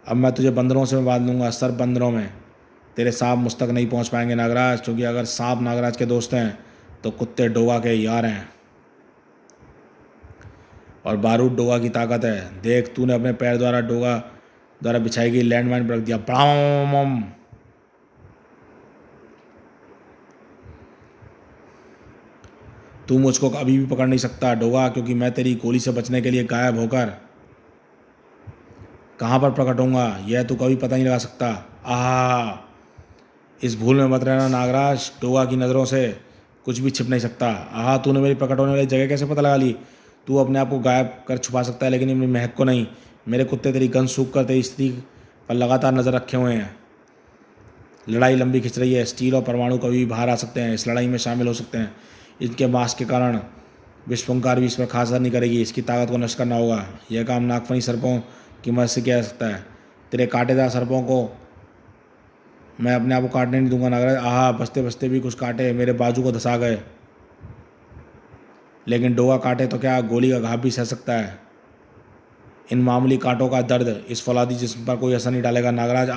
अब मैं तुझे बंदरों से बांध लूंगा, सर्प बंदरों में। तेरे सांप मुझ तक नहीं पहुंच पाएंगे नागराज, क्योंकि अगर सांप नागराज के दोस्त हैं तो कुत्ते डोगा के यार हैं। और बारूद डोगा की ताकत है। देख, तूने अपने पैर द्वारा डोगा द्वारा बिछाई गई लैंडमाइन पर रख दिया। बड़ाम! तू मुझको कभी भी पकड़ नहीं सकता डोगा, क्योंकि मैं तेरी गोली से बचने के लिए गायब होकर कहाँ पर प्रकट होऊंगा यह तू कभी पता नहीं लगा सकता। आह, इस भूल में मत रहना नागराज, डोगा की नज़रों से कुछ भी छिप नहीं सकता। आह, तूने मेरी प्रकट होने वाली जगह कैसे पता लगा ली? तू अपने आप को गायब कर छुपा सकता है, लेकिन मेरी महक को नहीं। मेरे कुत्ते तेरी गंध सूख कर तेरी स्थिति पर लगातार नज़र रखे हुए हैं। लड़ाई लंबी खिंच रही है। स्टील और परमाणु कभी भी बाहर आ सकते हैं, इस लड़ाई में शामिल हो सकते हैं। इनके मास के कारण विस्फोंकार भी इस पर खास असर नहीं करेगी। इसकी ताकत को नष्ट करना होगा। यह काम नागफनी सर्पों की मदद से किया जा सकता है। तेरे कांटेदार सर्पों को मैं अपने आप को काटने नहीं दूंगा नागराज। आहा, बचते बचते भी कुछ कांटे मेरे बाजू को धंसा गए, लेकिन डोगा काटे तो क्या, गोली का घाव भी सह सकता है। इन मामूली कांटों का दर्द इस फौलादी जिस्म पर कोई असर नहीं डालेगा नागराज।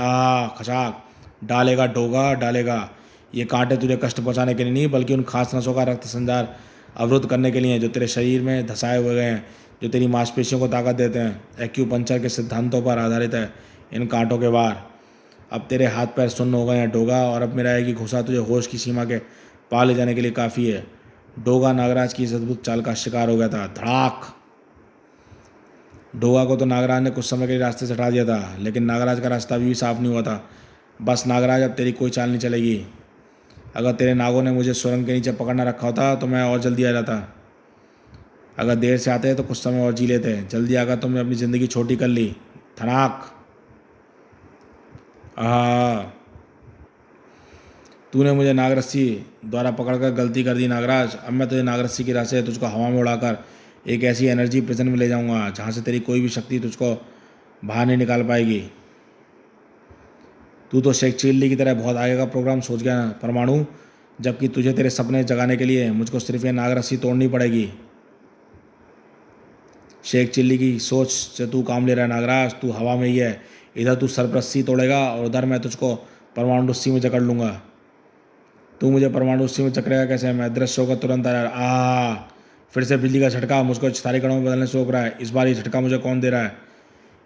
खचाक! डालेगा डोगा, डालेगा। ये कांटे तुझे कष्ट पहुंचाने के लिए नहीं, बल्कि उन खास नसों का रक्त संचार अवरुद्ध करने के लिए जो तेरे शरीर में धंसाए हुए गए हैं, जो तेरी मांसपेशियों को ताकत देते हैं। एक्यूपंक्चर के सिद्धांतों पर आधारित है इन कांटों के वार। अब तेरे हाथ पैर सुन्न हो गए हैं डोगा, और अब मेरा एक ही घुसा तुझे होश की सीमा के पार ले जाने के लिए काफ़ी है। डोगा नागराज की इस अद्भुत चाल का शिकार हो गया था। धड़ाक! डोगा को तो नागराज ने कुछ समय के लिए रास्ते से हटा दिया था, लेकिन नागराज का रास्ता अभी भी साफ नहीं हुआ था। बस नागराज, अब तेरी कोई चाल नहीं चलेगी। अगर तेरे नागों ने मुझे सुरंग के नीचे पकड़ना रखा होता तो मैं और जल्दी आ जाता। अगर देर से आते तो कुछ समय और जी लेते। जल्दी आकर तुमने अपनी ज़िंदगी छोटी कर ली। धड़ाक! आह, तूने मुझे नागरस्सी द्वारा पकड़कर गलती कर दी नागराज। अब मैं तुझे नागरस्सी की राह से तुझको हवा में उड़ाकर एक ऐसी एनर्जी प्रिजन में ले जाऊंगा जहाँ से तेरी कोई भी शक्ति तुझको बाहर नहीं निकाल पाएगी। तू तो शेख चिल्ली की तरह बहुत आगे का प्रोग्राम सोच गया ना परमाणु, जबकि तुझे तेरे सपने जगाने के लिए मुझको सिर्फ ये नागरस्सी तोड़नी पड़ेगी। शेख चिल्ली की सोच से तू काम ले रहा है नागराज। तू हवा में ही है। इधर तू सर्प रस्सी तोड़ेगा और उधर मैं तुझको परमाणु रस्सी में जकड़ लूँगा। तू मुझे परमाणु रस्सी में जकड़ेगा कैसे? मैं दृश्य होकर तुरंत आया। फिर से बिजली का झटका मुझको छतारी कणों में बदलने से रोक रहा है। इस बार ये झटका मुझे कौन दे रहा है?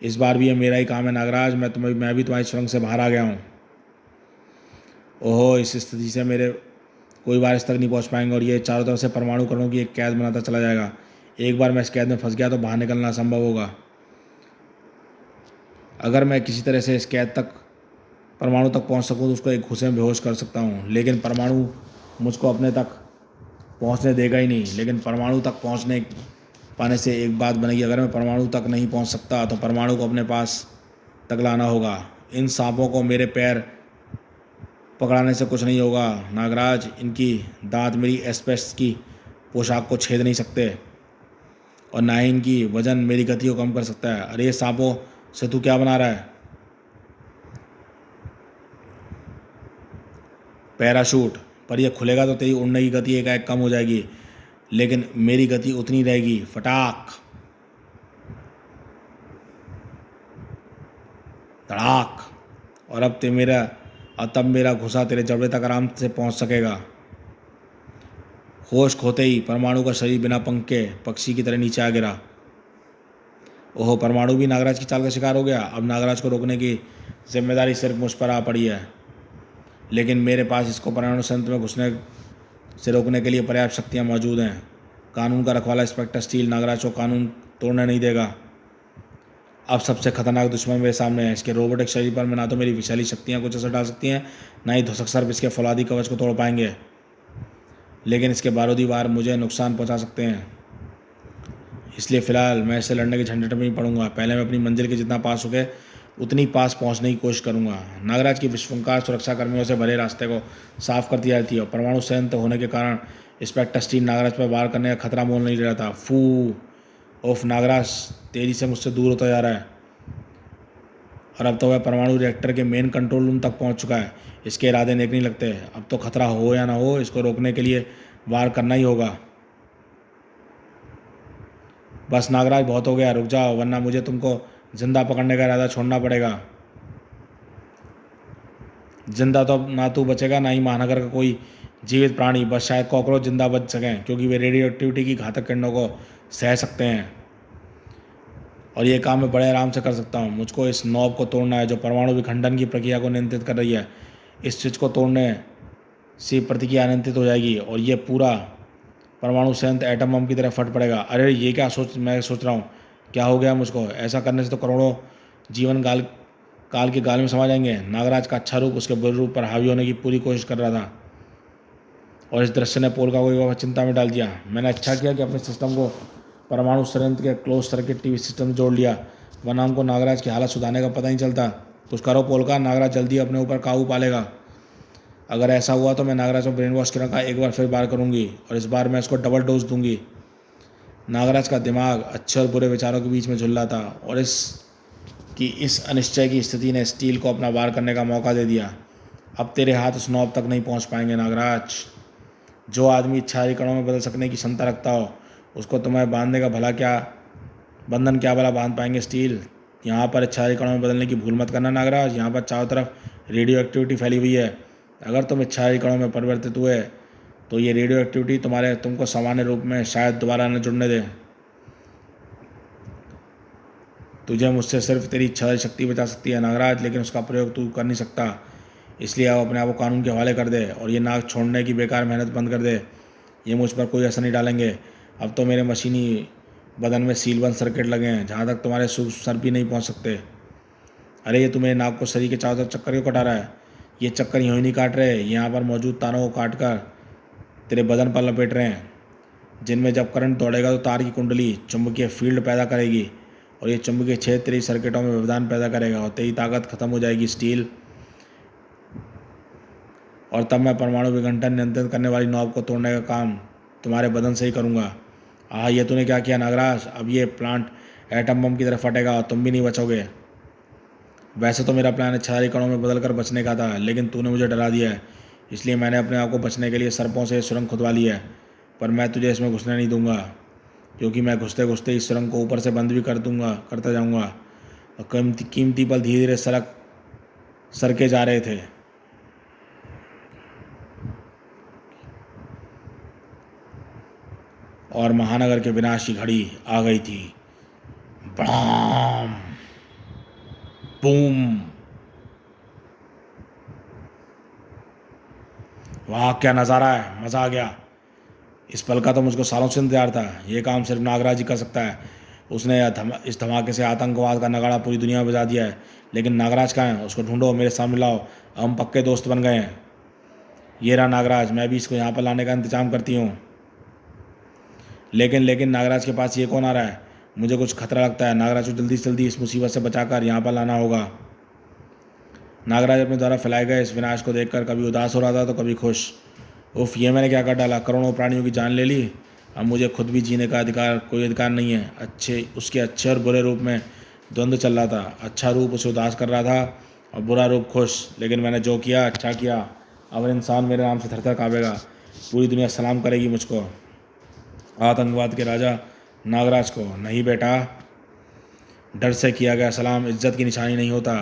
इस बार भी ये मेरा ही काम है नागराज। मैं भी तुम्हारी सुरंग से बाहर आ गया हूँ। ओहो, इस स्थिति से मेरे कोई वारिस तक नहीं पहुँच पाएंगे और ये चारों तरफ से परमाणु कणों की एक कैद बनाता चला जाएगा। एक बार मैं इस कैद में फंस गया तो बाहर निकलना असंभव होगा। अगर मैं किसी तरह से इस कैद तक परमाणु तक पहुंच सकूं तो उसको एक घुसे में बेहोश कर सकता हूं, लेकिन परमाणु मुझको अपने तक पहुंचने देगा ही नहीं। लेकिन परमाणु तक पहुंचने पाने से एक बात बनेगी, अगर मैं परमाणु तक नहीं पहुंच सकता तो परमाणु को अपने पास तक लाना होगा। इन सांपों को मेरे पैर पकड़ाने से कुछ नहीं होगा नागराज। इनकी दांत मेरी एस्पेस की पोशाक को छेद नहीं सकते, और ना ही इनकी वजन मेरी गति को कम कर सकता है। अरे सांपों से तू क्या बना रहा है? पैराशूट। पर यह खुलेगा तो तेरी उड़ने की गति एकाएक कम हो जाएगी। लेकिन मेरी गति उतनी रहेगी, फटाक धड़ाक। और तब मेरा घुसा तेरे जबड़े तक आराम से पहुंच सकेगा। होश खोते ही परमाणु का शरीर बिना पंख के पक्षी की तरह नीचे आ गिरा। ओहो, परमाणु भी नागराज की चाल का शिकार हो गया। अब नागराज को रोकने की जिम्मेदारी सिर्फ मुझ पर आ पड़ी है, लेकिन मेरे पास इसको परमाणु संयंत्र में घुसने से रोकने के लिए पर्याप्त शक्तियाँ मौजूद हैं। कानून का रखवाला इंस्पेक्टर स्टील नागराज को कानून तोड़ने नहीं देगा। अब सबसे खतरनाक दुश्मन मेरे सामने है। इसके रोबोटिक शरीर पर मैं ना तो मेरी विशाली शक्तियाँ कुछ असर डाल सकती हैं, ना ही धुसक सर्प इसके फौलादी कवच को तोड़ पाएंगे, लेकिन इसके बारूदी वार मुझे नुकसान पहुँचा सकते हैं। इसलिए फ़िलहाल मैं इससे लड़ने के झंझट में नहीं पड़ूंगा। पहले मैं अपनी मंजिल के जितना पास हो गए उतनी पास पहुंचने की कोशिश करूंगा। नागराज की विश्वंकार सुरक्षा कर्मियों से भरे रास्ते को साफ कर दिया जाती है और परमाणु संयंत्र होने के कारण इंस्पेक्टर स्टील नागराज पर वार करने का खतरा मोल नहीं रहा था। फू ओफ, नागराज तेजी से मुझसे दूर होता जा रहा है और अब तो वह परमाणु रिएक्टर के मेन कंट्रोल रूम तक पहुंच चुका है। इसके इरादे नेक नहीं लगते। अब तो खतरा हो या ना हो, इसको रोकने के लिए वार करना ही होगा। बस नागराज, बहुत हो गया, रुक जाओ, वरना मुझे तुमको जिंदा पकड़ने का इरादा छोड़ना पड़ेगा। जिंदा तो अब ना तू बचेगा, ना ही महानगर का कोई जीवित प्राणी। बस शायद कॉकरोच जिंदा बच सकें, क्योंकि वे रेडियो एक्टिविटी की घातक किरणों को सह सकते हैं और ये काम मैं बड़े आराम से कर सकता हूँ। मुझको इस नॉब को तोड़ना है जो परमाणु विखंडन की प्रक्रिया को नियंत्रित कर रही है। इस स्विच को तोड़ने से प्रतिक्रिया नियंत्रित हो जाएगी और ये पूरा परमाणु संयंत्र एटम बम की तरह फट पड़ेगा। अरे ये क्या मैं सोच रहा हूँ, क्या हो गया मुझको? ऐसा करने से तो करोड़ों जीवन काल के गाल में समा जाएंगे। नागराज का अच्छा रूप उसके बुरे रूप पर हावी होने की पूरी कोशिश कर रहा था और इस दृश्य ने पोल का कोई चिंता में डाल दिया। मैंने अच्छा किया कि अपने सिस्टम को परमाणु संयंत्र के क्लोज सर्किट टीवी सिस्टम से जोड़ लिया, वरना हमको नागराज की हालत सुधारने का पता नहीं चलता। कुछ करो पोल का, नागराज जल्दी अपने ऊपर काबू पा लेगा। अगर ऐसा हुआ तो मैं नागराज को ब्रेन वॉश करने का एक बार फिर बार करूंगी और इस बार मैं इसको डबल डोज दूंगी। नागराज का दिमाग अच्छे और बुरे विचारों के बीच में झुल रहा था और इस अनिश्चय की स्थिति ने स्टील को अपना वार करने का मौका दे दिया। अब तेरे हाथ उस नॉब तक नहीं पहुंच पाएंगे नागराज। जो आदमी इच्छाधारी कणों में बदल सकने की क्षमता रखता हो, उसको तुम्हें बांधने का बंधन क्या भला बांध पाएंगे स्टील। यहाँ पर इच्छाधारी कणों में बदलने की भूल मत करना नागराज। यहाँ पर चारों तरफ रेडियो एक्टिविटी फैली हुई है। अगर तुम इच्छाधारी कणों में परिवर्तित हुए तो ये रेडियो एक्टिविटी तुमको सामान्य रूप में शायद दोबारा न जुड़ने दे। तुझे मुझसे सिर्फ तेरी इच्छाधारी शक्ति बचा सकती है नागराज, लेकिन उसका प्रयोग तू कर नहीं सकता। इसलिए अब अपने आप को कानून के हवाले कर दे और ये नाक छोड़ने की बेकार मेहनत बंद कर दे। ये मुझ पर कोई असर नहीं डालेंगे। अब तो मेरे मशीनी बदन में सीलबंद सर्किट लगे हैं, जहाँ तक तुम्हारे सूक्ष्म सर भी नहीं पहुँच सकते। अरे ये तुम्हें नाक को शरीर के चारों तरफ चक्कर क्यों कटा रहा है? ये चक्कर यूँ ही नहीं काट रहे, यहाँ पर मौजूद तारों को काट कर तेरे बदन पर लपेट रहे हैं, जिनमें जब करंट दौड़ेगा तो तार की कुंडली चुंबकीय फील्ड पैदा करेगी और ये चुंबकीय छेद तेरी सर्किटों में व्यवधान पैदा करेगा और तेरी ताकत खत्म हो जाएगी स्टील। और तब मैं परमाणु विघटन नियंत्रित करने वाली नॉब को तोड़ने का काम तुम्हारे बदन से ही करूँगा। ये तूने क्या किया नागराज? अब ये प्लांट एटम बम की तरफ फटेगा और तुम भी नहीं बचोगे। वैसे तो मेरा प्लान इच्छाधारी कणों में बदल कर बचने का था, लेकिन तूने मुझे डरा दिया है, इसलिए मैंने अपने आप को बचने के लिए सर्पों से सुरंग खुदवा ली है। पर मैं तुझे इसमें घुसने नहीं दूंगा, क्योंकि मैं घुसते घुसते इस सुरंग को ऊपर से बंद भी करता जाऊंगा और कीमती पल धीरे धीरे सरके जा रहे थे। और महानगर के विनाश की घड़ी आ गई थी। बड़ाम, बूम। वाह क्या नज़ारा है, मज़ा आ गया। इस पल का तो मुझको सालों से इंतजार था। ये काम सिर्फ नागराज ही कर सकता है। उसने इस धमाके से आतंकवाद का नगाड़ा पूरी दुनिया में बजा दिया है। लेकिन नागराज कहाँ है? उसको ढूंढो, मेरे सामने लाओ। हम पक्के दोस्त बन गए हैं। ये रहा नागराज, मैं भी इसको यहाँ पर लाने का इंतजाम करती हूँ। लेकिन नागराज के पास ये कौन आ रहा है? मुझे कुछ खतरा लगता है। नागराज को जल्दी से जल्दी इस मुसीबत से बचाकर यहाँ पर लाना होगा। नागराज अपने द्वारा फैलाए गए इस विनाश को देखकर कभी उदास हो रहा था तो कभी खुश। उफ, ये मैंने क्या कर डाला? करोड़ों प्राणियों की जान ले ली। अब मुझे खुद भी जीने का कोई अधिकार नहीं है। उसके अच्छे और बुरे रूप में द्वंद्व चल रहा था। अच्छा रूप उसे उदास कर रहा था और बुरा रूप खुश। लेकिन मैंने जो किया अच्छा किया। अब इंसान मेरे नाम से थरथर काँपेगा। पूरी दुनिया सलाम करेगी मुझको। आतंकवाद के राजा नागराज को, नहीं बेटा, डर से किया गया सलाम इज्जत की निशानी नहीं होता।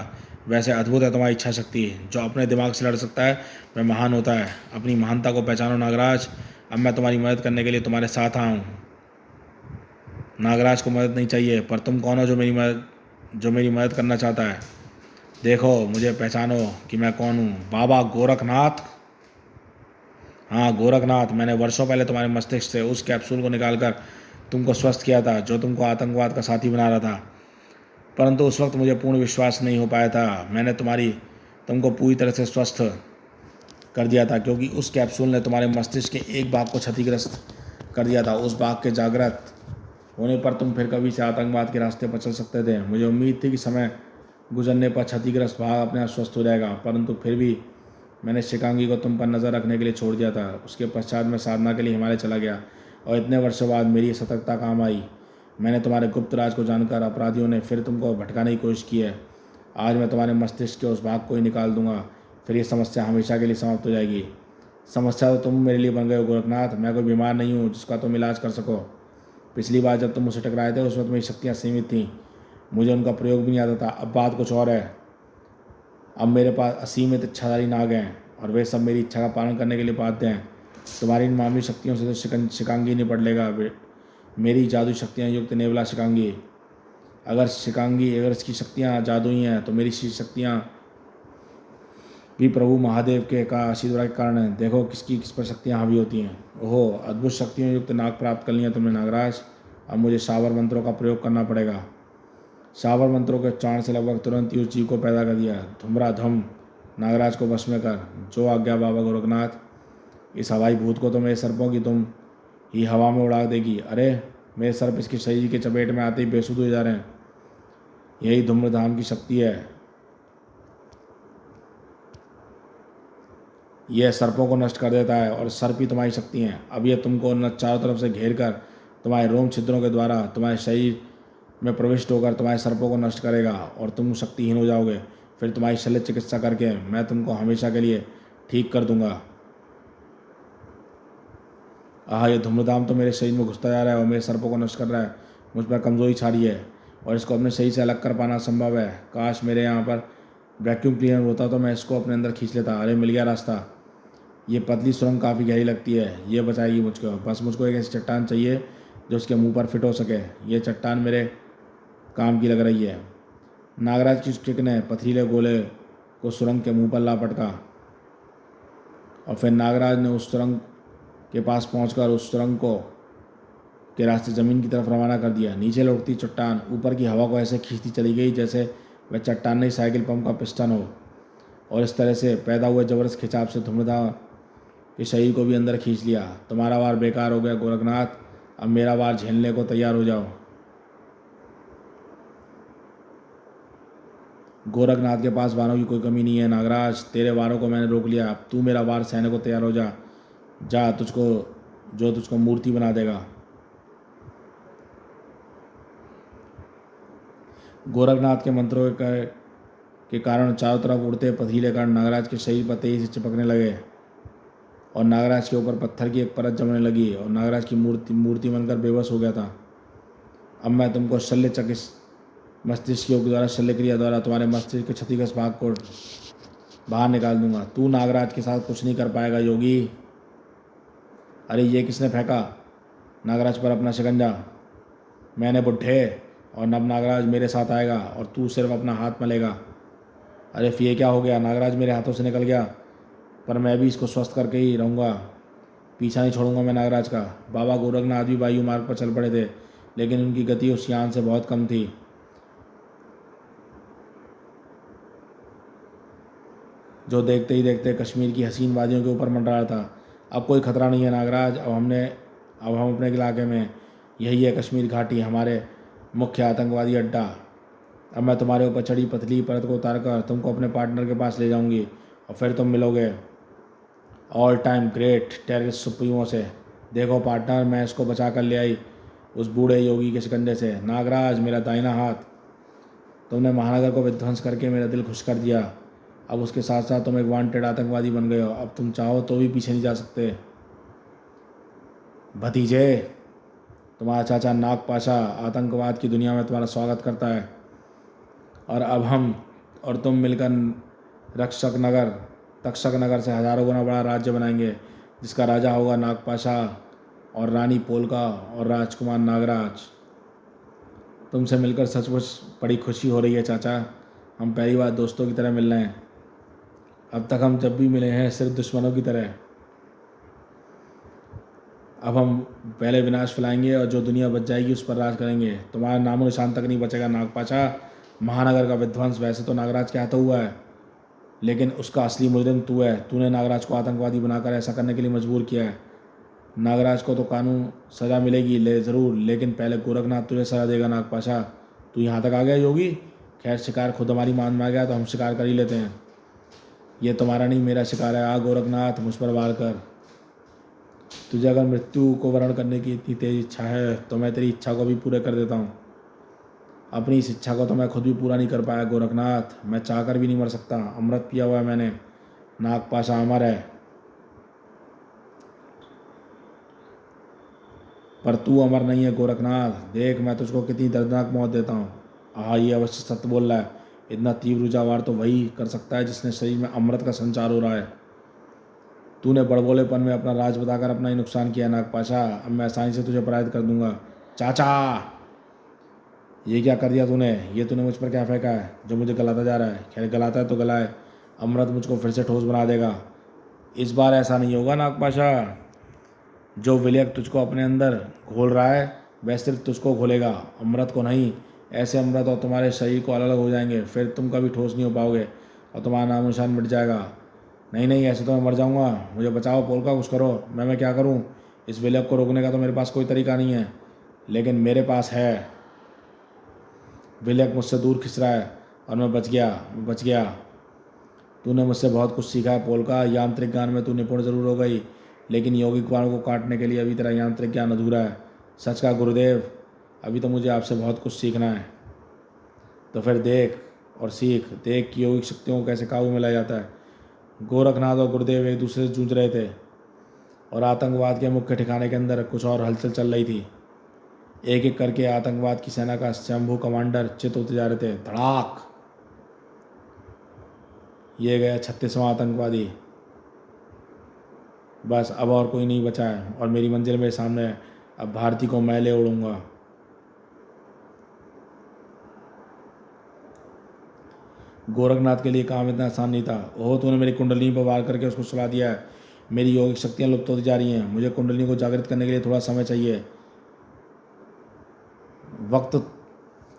वैसे अद्भुत है तुम्हारी इच्छा शक्ति। जो अपने दिमाग से लड़ सकता है वह महान होता है। अपनी महानता को पहचानो नागराज। अब मैं तुम्हारी मदद करने के लिए तुम्हारे साथ आया हूँ। नागराज को मदद नहीं चाहिए, पर तुम कौन हो जो मेरी मदद करना चाहता है? देखो, मुझे पहचानो कि मैं कौन हूँ। बाबा गोरखनाथ। हाँ गोरखनाथ, मैंने वर्षों पहले तुम्हारे मस्तिष्क से उस कैप्सूल को निकालकर तुमको स्वस्थ किया था जो तुमको आतंकवाद का साथी बना रहा था। परंतु उस वक्त मुझे पूर्ण विश्वास नहीं हो पाया था। मैंने तुमको पूरी तरह से स्वस्थ कर दिया था, क्योंकि उस कैप्सूल ने तुम्हारे मस्तिष्क के एक भाग को क्षतिग्रस्त कर दिया था। उस भाग के जागृत होने पर तुम फिर कभी से आतंकवाद के रास्ते पर चल सकते थे। मुझे उम्मीद थी कि समय गुजरने पर क्षतिग्रस्त भाग अपने आप स्वस्थ हो जाएगा, परंतु फिर भी मैंने शिकांगी को तुम पर नज़र रखने के लिए छोड़ दिया था। उसके पश्चात मैं साधना के लिए हिमालय चला गया और इतने वर्षों बाद मेरी सतर्कता काम आई। मैंने तुम्हारे गुप्त राज को जानकर अपराधियों ने फिर तुमको भटकाने की कोशिश की है। आज मैं तुम्हारे मस्तिष्क के उस भाग को ही निकाल दूंगा, फिर ये समस्या हमेशा के लिए समाप्त हो जाएगी। समस्या तो तुम मेरे लिए बन गए हो गोरखनाथ। मैं कोई बीमार नहीं हूँ जिसका तुम इलाज कर सको। पिछली बार जब तुम मुझसे टकराए थे उसमें तुम्हारी शक्तियाँ सीमित थीं, मुझे उनका प्रयोग भी नहीं आता था। अब बात कुछ और है। अब मेरे पास असीमित इच्छाधारी नाग हैं और वे सब मेरी इच्छा का पालन करने के लिए बाध्य हैं। तुम्हारी इन मामूली शक्तियों से तो शिकांगी निपट लेगा। मेरी जादू शक्तियाँ युक्त नेवला शिकांगी। अगर इसकी शक्तियाँ जादुई हैं तो मेरी शक्तियाँ भी प्रभु महादेव के का आशीर्वाद के कारण है। देखो किस पर शक्तियाँ हावी होती हैं। ओहो, अद्भुत शक्तियों युक्त नाग प्राप्त कर लिया तुमने नागराज। अब मुझे शावर मंत्रों का प्रयोग करना पड़ेगा। शावर मंत्रों के उच्चारण से लगभग तुरंत ही उस जीव को पैदा कर दिया। धुमरा धम, नागराज को वश में कर। जो आज्ञा बाबा गोरखनाथ। इस हवाई भूत को तो मेरे सर्पों की तुम ही हवा में उड़ा देगी। अरे, मेरे सर्प इसके शरीर के चपेट में आते ही बेसुध हो जा रहे हैं। यही धूम्रधाम की शक्ति है। यह सर्पों को नष्ट कर देता है और सर्प ही तुम्हारी शक्ति हैं। अब यह तुमको न चारों तरफ से घेर कर तुम्हारे रोम छिद्रों के द्वारा तुम्हारे शरीर में प्रविष्ट होकर तुम्हारे सर्पों को नष्ट करेगा और तुम शक्तिहीन हो जाओगे। फिर तुम्हारी शल्य चिकित्सा करके मैं तुमको हमेशा के लिए ठीक कर दूंगा। ये धूम्रधाम तो मेरे शरीर में घुसता जा रहा है और मेरे सर्पों को नष्ट कर रहा है। मुझ पर कमजोरी छा रही है और इसको अपने शरीर से अलग कर पाना संभव है। काश मेरे यहाँ पर वैक्यूम क्लीनर होता तो मैं इसको अपने अंदर खींच लेता। अरे, मिल गया रास्ता। ये पतली सुरंग काफ़ी गहरी लगती है, ये बचाएगी मुझको। बस मुझको एक ऐसी चट्टान चाहिए जो उसके मुंह पर फिट हो सके। ये चट्टान मेरे काम की लग रही है। नागराज की स्टिक ने पथरीले गोले को सुरंग के मुंह पर ला पटका और फिर नागराज ने उस सुरंग के पास पहुंचकर उस सुरंग को के रास्ते ज़मीन की तरफ रवाना कर दिया। नीचे लौटती चट्टान ऊपर की हवा को ऐसे खींचती चली गई जैसे वह चट्टान नहीं साइकिल पंप का पिस्टन हो, और इस तरह से पैदा हुए जबरदस्त खिंचाव से धूम्रधाम के शरीर को भी अंदर खींच लिया। तुम्हारा वार बेकार हो गया गोरखनाथ। अब मेरा वार झेलने को तैयार हो जाओ। गोरखनाथ के पास वारों की कोई कमी नहीं है नागराज। तेरे वारों को मैंने रोक लिया। अब तू मेरा वार सहने को तैयार हो जा। जा, तुझको मूर्ति बना देगा। गोरखनाथ के मंत्रों के कारण चारों तरफ उड़ते पथरीले कण नागराज के शरीर पर तेजी से चिपकने लगे और नागराज के ऊपर पत्थर की एक परत जमने लगी और नागराज की मूर्ति बनकर बेबस हो गया था। अब मैं तुमको शल्य चिकित्सा मस्तिष्क योग द्वारा शल्य क्रिया द्वारा तुम्हारे मस्तिष्क के क्षतिग्रस्त भाग को बाहर निकाल दूंगा। तू नागराज के साथ कुछ नहीं कर पाएगा योगी। अरे, ये किसने फेंका नागराज पर अपना शिकंजा? मैंने बुड्ढे। और नब नागराज मेरे साथ आएगा और तू सिर्फ अपना हाथ मलेगा। अरे, फिर ये क्या हो गया? नागराज मेरे हाथों से निकल गया, पर मैं भी इसको स्वस्थ करके ही रहूँगा। पीछा नहीं छोड़ूंगा मैं नागराज का। बाबा गोरखनाथ भी वायु मार्ग पर चल पड़े थे, लेकिन उनकी गति उस यान से बहुत कम थी। जो देखते ही देखते कश्मीर की हसीन वादियों के ऊपर मंडरा था। अब कोई खतरा नहीं है नागराज। अब हम अपने इलाके में, यही है कश्मीर घाटी, हमारे मुख्य आतंकवादी अड्डा। अब मैं तुम्हारे ऊपर चढ़ी पतली परत को उतार कर तुमको अपने पार्टनर के पास ले जाऊंगी और फिर तुम मिलोगे all time great terrorist supremo से। देखो पार्टनर, मैं इसको बचा कर ले आई उस बूढ़े योगी के शिकंजे से। नागराज, मेरा दाहिना हाथ। तुमने महानगर को विध्वंस करके मेरा दिल खुश कर दिया। अब उसके साथ साथ तुम एक वांटेड आतंकवादी बन गए हो। अब तुम चाहो तो भी पीछे नहीं जा सकते। भतीजे, तुम्हारा चाचा नागपाशा आतंकवाद की दुनिया में तुम्हारा स्वागत करता है। और अब हम और तुम मिलकर तक्षक नगर से हजारों गुना बड़ा राज्य बनाएंगे, जिसका राजा होगा नागपाशा और रानी पोलका और राजकुमार नागराज। तुमसे मिलकर सचमुच बड़ी खुशी हो रही है चाचा। हम पहली बार दोस्तों की तरह मिल रहे हैं। अब तक हम जब भी मिले हैं सिर्फ दुश्मनों की तरह। अब हम पहले विनाश फैलाएंगे और जो दुनिया बच जाएगी उस पर राज करेंगे। तुम्हारा नामो निशान तक नहीं बचेगा नागपाशा। महानगर का विध्वंस वैसे तो नागराज के हाथों हुआ है, लेकिन उसका असली मुजरिम तू है। तूने नागराज को आतंकवादी बनाकर ऐसा करने के लिए मजबूर किया है। नागराज को तो कानून सज़ा मिलेगी ज़रूर, लेकिन पहले गोरखनाथ तुझे सज़ा देगा नागपाशा। तू यहाँ तक आ गया योगी। खैर, शिकार खुद हमारी मान में आ गया तो हम शिकार कर ही लेते हैं। ये तुम्हारा नहीं मेरा शिकार है। आ गोरखनाथ, मुझ पर वार कर। तुझे अगर मृत्यु को वरण करने की इतनी तेज इच्छा है तो मैं तेरी इच्छा को भी पूरे कर देता हूँ। अपनी इस इच्छा को तो मैं खुद भी पूरा नहीं कर पाया गोरखनाथ। मैं चाहकर भी नहीं मर सकता। अमृत पिया हुआ है मैंने। नागपाशा अमर है, पर तू अमर नहीं है गोरखनाथ। देख, मैं तुझको कितनी दर्दनाक मौत देता हूँ। हाँ, ये अवश्य सत्य बोल रहा है। इतना तीव्र ऊर्जावार तो वही कर सकता है जिसने शरीर में अमृत का संचार हो रहा है। तूने बड़बोलेपन में अपना राज बताकर अपना ही नुकसान किया नागपाशा। अब मैं आसानी से तुझे पराजित कर दूंगा। चाचा, ये क्या कर दिया तूने? ये तूने मुझ पर क्या फेंका है जो मुझे गलाता जा रहा है? खैर, गलाता है तो गलाए। अमृत मुझको फिर से ठोस बना देगा। इस बार ऐसा नहीं होगा नागपाशा। जो विलयक तुझको अपने अंदर घोल रहा है वह सिर्फ तुझको घोलेगा, अमृत को नहीं। ऐसे अमृत और तुम्हारे शरीर को अलग अलग हो जाएंगे, फिर तुम कभी ठोस नहीं हो पाओगे और तुम्हारा नाम निशान मिट जाएगा। नहीं नहीं, ऐसे तो मैं मर जाऊंगा। मुझे बचाओ पोलका, कुछ करो। मैं क्या करूं? इस विलयक को रोकने का तो मेरे पास कोई तरीका नहीं है, लेकिन मेरे पास है। विलयक मुझसे दूर खिंच रहा है और मैं बच गया। तूने मुझसे बहुत कुछ सीखा है पोलका। यांत्रिक ज्ञान में तू निपुण जरूर हो गई, लेकिन यौगिक बाणों को काटने के लिए अभी तेरा यांत्रिक ज्ञान अधूरा है। सच का गुरुदेव, अभी तो मुझे आपसे बहुत कुछ सीखना है। तो फिर देख और सीख। देख कि यौगिक शक्तियों को कैसे काबू में लाया जाता है। गोरखनाथ और गुरुदेव एक दूसरे से जूझ रहे थे और आतंकवाद के मुख्य ठिकाने के अंदर कुछ और हलचल चल रही थी। एक एक करके आतंकवाद की सेना का शंभू कमांडर चित होते जा रहे थे। धड़ाक, ये गया 36वां आतंकवादी। बस अब और कोई नहीं बचा है और मेरी मंजिल मेरे सामने है। अब भारती को मैं ले उड़ूंगा। गोरखनाथ के लिए काम इतना आसान नहीं था। ओह, तूने मेरी कुंडली पर वार करके उसको सुला दिया है। मेरी यौगिक शक्तियाँ लुप्त होती जा रही हैं। मुझे कुंडली को जागृत करने के लिए थोड़ा समय चाहिए। वक्त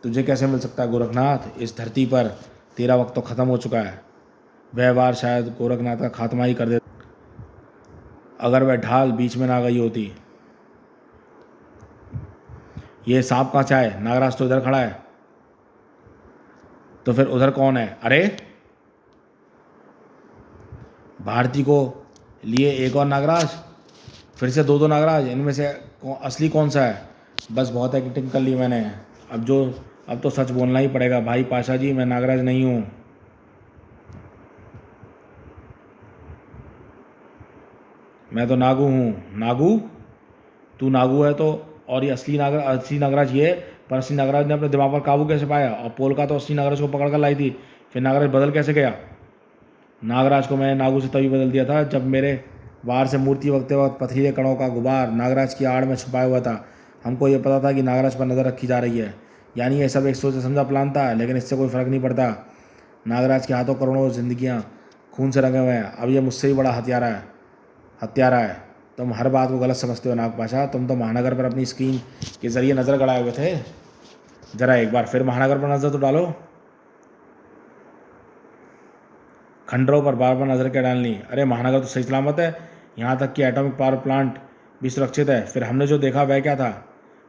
तुझे कैसे मिल सकता है गोरखनाथ? इस धरती पर तेरा वक्त तो ख़त्म हो चुका है। वह वार शायद गोरखनाथ का खात्मा ही कर देता अगर वह ढाल बीच में ना गई होती। ये सांप कहाँ से आए? नागराज तो इधर खड़ा है। तो फिर उधर कौन है? अरे, भारती को लिए एक और नागराज, फिर से दो नागराज। इनमें से असली कौन सा है? बस बहुत एक्टिंग कर ली मैंने। अब तो सच बोलना ही पड़ेगा भाई पाशा जी, मैं नागराज नहीं हूँ। मैं तो नागू हूँ। नागू? तू नागू है तो, और ये असली नागराज ये है। पर असली नागराज ने अपने दिमाग पर काबू कैसे पाया? और पोलका तो असली नागराज को पकड़ कर लाई थी, फिर नागराज बदल कैसे गया? नागराज को मैंने नागू से तभी बदल दिया था जब मेरे वार से मूर्ति वक्ते वक्त पथरीले कणों का गुबार नागराज की आड़ में छुपाया हुआ था। हमको ये पता था कि नागराज पर नज़र रखी जा रही है। यानी ये सब एक सोचा समझा प्लान था, लेकिन इससे कोई फ़र्क नहीं पड़ता। नागराज के हाथों करोड़ों जिंदगियाँ खून से रंगे हुए हैं। अब ये मुझसे ही बड़ा हत्यारा है। तुम हर बात को गलत समझते हो नागपाशा। तुम तो महानगर पर अपनी स्क्रीन के ज़रिए नज़र गड़ाए हुए थे। ज़रा एक बार फिर महानगर पर नज़र तो डालो। खंडरों पर बार बार नज़र क्या डालनी? अरे, महानगर तो सही सलामत है। यहाँ तक कि एटॉमिक पावर प्लांट भी सुरक्षित है। फिर हमने जो देखा वह क्या था?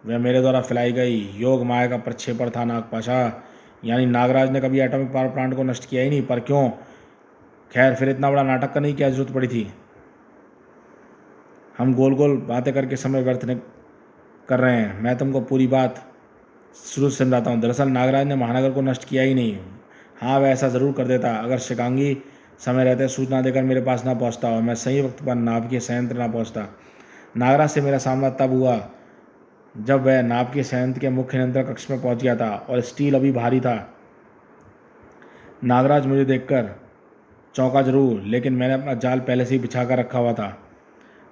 वह मेरे द्वारा फैलाई गई योग माया का प्रक्षेपण था नागपाशा। यानी नागराज ने कभी एटॉमिक पावर प्लांट को नष्ट किया ही नहीं। पर क्यों? खैर, फिर इतना बड़ा नाटक करने की क्या जरूरत पड़ी थी? हम गोल गोल बातें करके समय व्यर्थ कर रहे हैं। मैं तुमको पूरी बात शुरू से समझाता हूँ। दरअसल नागराज ने महानगर को नष्ट किया ही नहीं। हाँ, वह ऐसा ज़रूर कर देता अगर शिकांगी समय रहते सूचना देकर मेरे पास ना पहुँचता और मैं सही वक्त पर नाभिकीय संयंत्र ना पहुँचता। नागराज से मेरा सामना तब हुआ जब वह नाव के संयंत्र के मुख्य नियंत्रण कक्ष में पहुंच गया था और स्टील अभी भारी था, नागराज मुझे देखकर चौंका जरूर, लेकिन मैंने अपना जाल पहले से ही बिछा कर रखा हुआ था।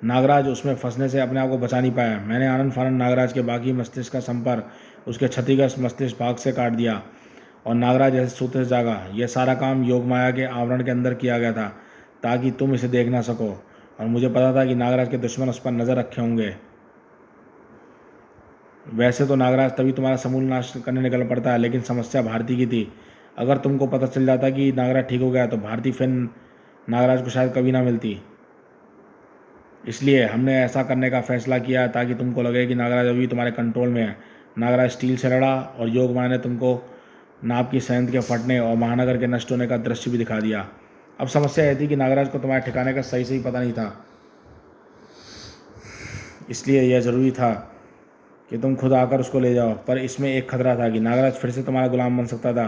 नागराज उसमें फंसने से अपने आप को बचा नहीं पाया। मैंने आनंद फानंद नागराज के बाकी मस्तिष्क का संपर्क उसके क्षतिग्रस्त मस्तिष्क भाग से काट दिया और नागराज जैसे सोते से जागा। यह सारा काम योग माया के आवरण के अंदर किया गया था ताकि तुम इसे देख ना सको, और मुझे पता था कि नागराज के दुश्मन उस पर नज़र रखे होंगे। वैसे तो नागराज तभी तुम्हारा समूल नाश करने निकल पड़ता है, लेकिन समस्या भारती की थी। अगर तुमको पता चल जाता कि नागराज ठीक हो गया तो भारती फिर नागराज को शायद कभी ना मिलती। इसलिए हमने ऐसा करने का फैसला किया ताकि तुमको लगे कि नागराज अभी तुम्हारे कंट्रोल में है। नागराज स्टील से लड़ा और योग माया ने तुमको नाव की संयंत्र के फटने और महानगर के नष्ट होने का दृश्य भी दिखा दिया। अब समस्या यह थी कि नागराज को तुम्हारे ठिकाने का सही सही पता नहीं था, इसलिए यह ज़रूरी था कि तुम खुद आकर उसको ले जाओ। पर इसमें एक खतरा था कि नागराज फिर से तुम्हारा गुलाम बन सकता था,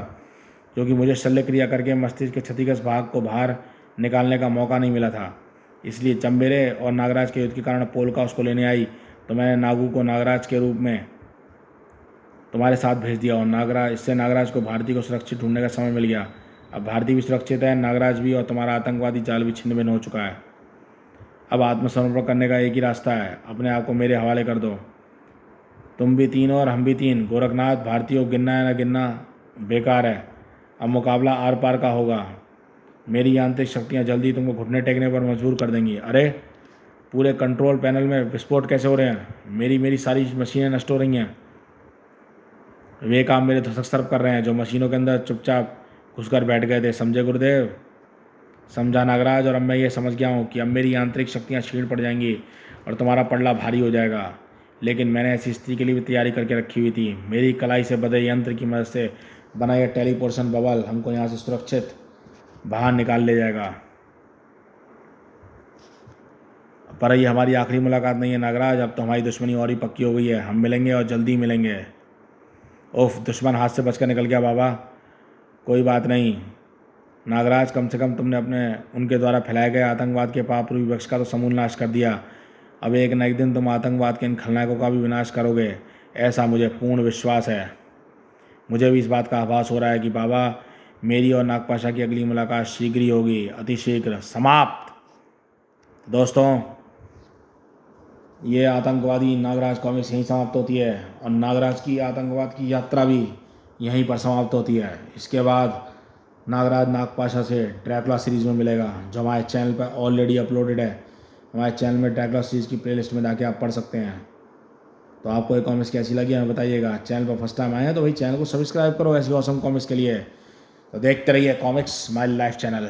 क्योंकि मुझे शल्य क्रिया करके मस्तिष्क के क्षतिग्रस्त भाग को बाहर निकालने का मौका नहीं मिला था। इसलिए जब मेरे और नागराज के युद्ध के कारण पोलका उसको लेने आई तो मैंने नागू को नागराज के रूप में तुम्हारे साथ भेज दिया, और इससे नागराज को भारती को सुरक्षित ढूंढने का समय मिल गया। अब भारती भी सुरक्षित है, नागराज भी, और तुम्हारा आतंकवादी जाल भी छिन्न भिन्न हो चुका है। अब आत्मसमर्पण करने का एक ही रास्ता है, अपने आप को मेरे हवाले कर दो। तुम भी तीन और हम भी तीन। गोरखनाथ, भारती को गिनना है ना गिनना बेकार है। अब मुकाबला आर पार का होगा। मेरी यांत्रिक शक्तियाँ जल्दी तुमको घुटने टेकने पर मजबूर कर देंगी। अरे, पूरे कंट्रोल पैनल में विस्फोट कैसे हो रहे हैं? मेरी सारी मशीनें नष्ट हो रही हैं। वे काम मेरे धसक सर्प कर रहे हैं जो मशीनों के अंदर चुपचाप घुसकर बैठ गए थे। समझे गुरुदेव? समझा नागराज, और अब मैं ये समझ गया हूँ कि अब मेरी यांत्रिक शक्तियाँ क्षीण पड़ जाएंगी और तुम्हारा पलड़ा भारी हो जाएगा। लेकिन मैंने ऐसी स्थिति के लिए भी तैयारी करके रखी हुई थी। मेरी कलाई से बधे यंत्र की मदद से बना यह टेलीपोर्शन बबल हमको यहाँ से सुरक्षित बाहर निकाल ले जाएगा। पर ये हमारी आखिरी मुलाकात नहीं है नागराज, अब तो हमारी दुश्मनी और ही पक्की हो गई है। हम मिलेंगे और जल्दी मिलेंगे। उफ, दुश्मन हाथ से बचकर निकल गया बाबा। कोई बात नहीं नागराज, कम से कम तुमने उनके द्वारा फैलाए गए आतंकवाद के पाप रूपी वृक्ष का तो समूल नाश कर दिया। अब एक न एक दिन तुम आतंकवाद के इन खलनायकों का भी विनाश करोगे, ऐसा मुझे पूर्ण विश्वास है। मुझे भी इस बात का आभास हो रहा है कि बाबा, मेरी और नागपाशा की अगली मुलाकात शीघ्र ही होगी, अतिशीघ्र। समाप्त। दोस्तों, ये आतंकवादी नागराज कॉमिक्स यहीं समाप्त होती है, और नागराज की आतंकवाद की यात्रा भी यहीं पर समाप्त होती है। इसके बाद नागराज नागपाशा से ड्रैकुला सीरीज़ में मिलेगा, जो हमारे चैनल पर ऑलरेडी अपलोडेड है। हमारे चैनल में ड्रैकुला सीरीज़ की प्लेलिस्ट में जाके आप पढ़ सकते हैं। तो आपको ये कॉमिक्स कैसी लगी हमें बताइएगा। चैनल पर फर्स्ट टाइम आए हैं तो भाई चैनल को सब्सक्राइब करो ऐसी ऑसम कॉमिक्स के लिए। तो देखते रहिए कॉमिक्स माय लाइफ चैनल।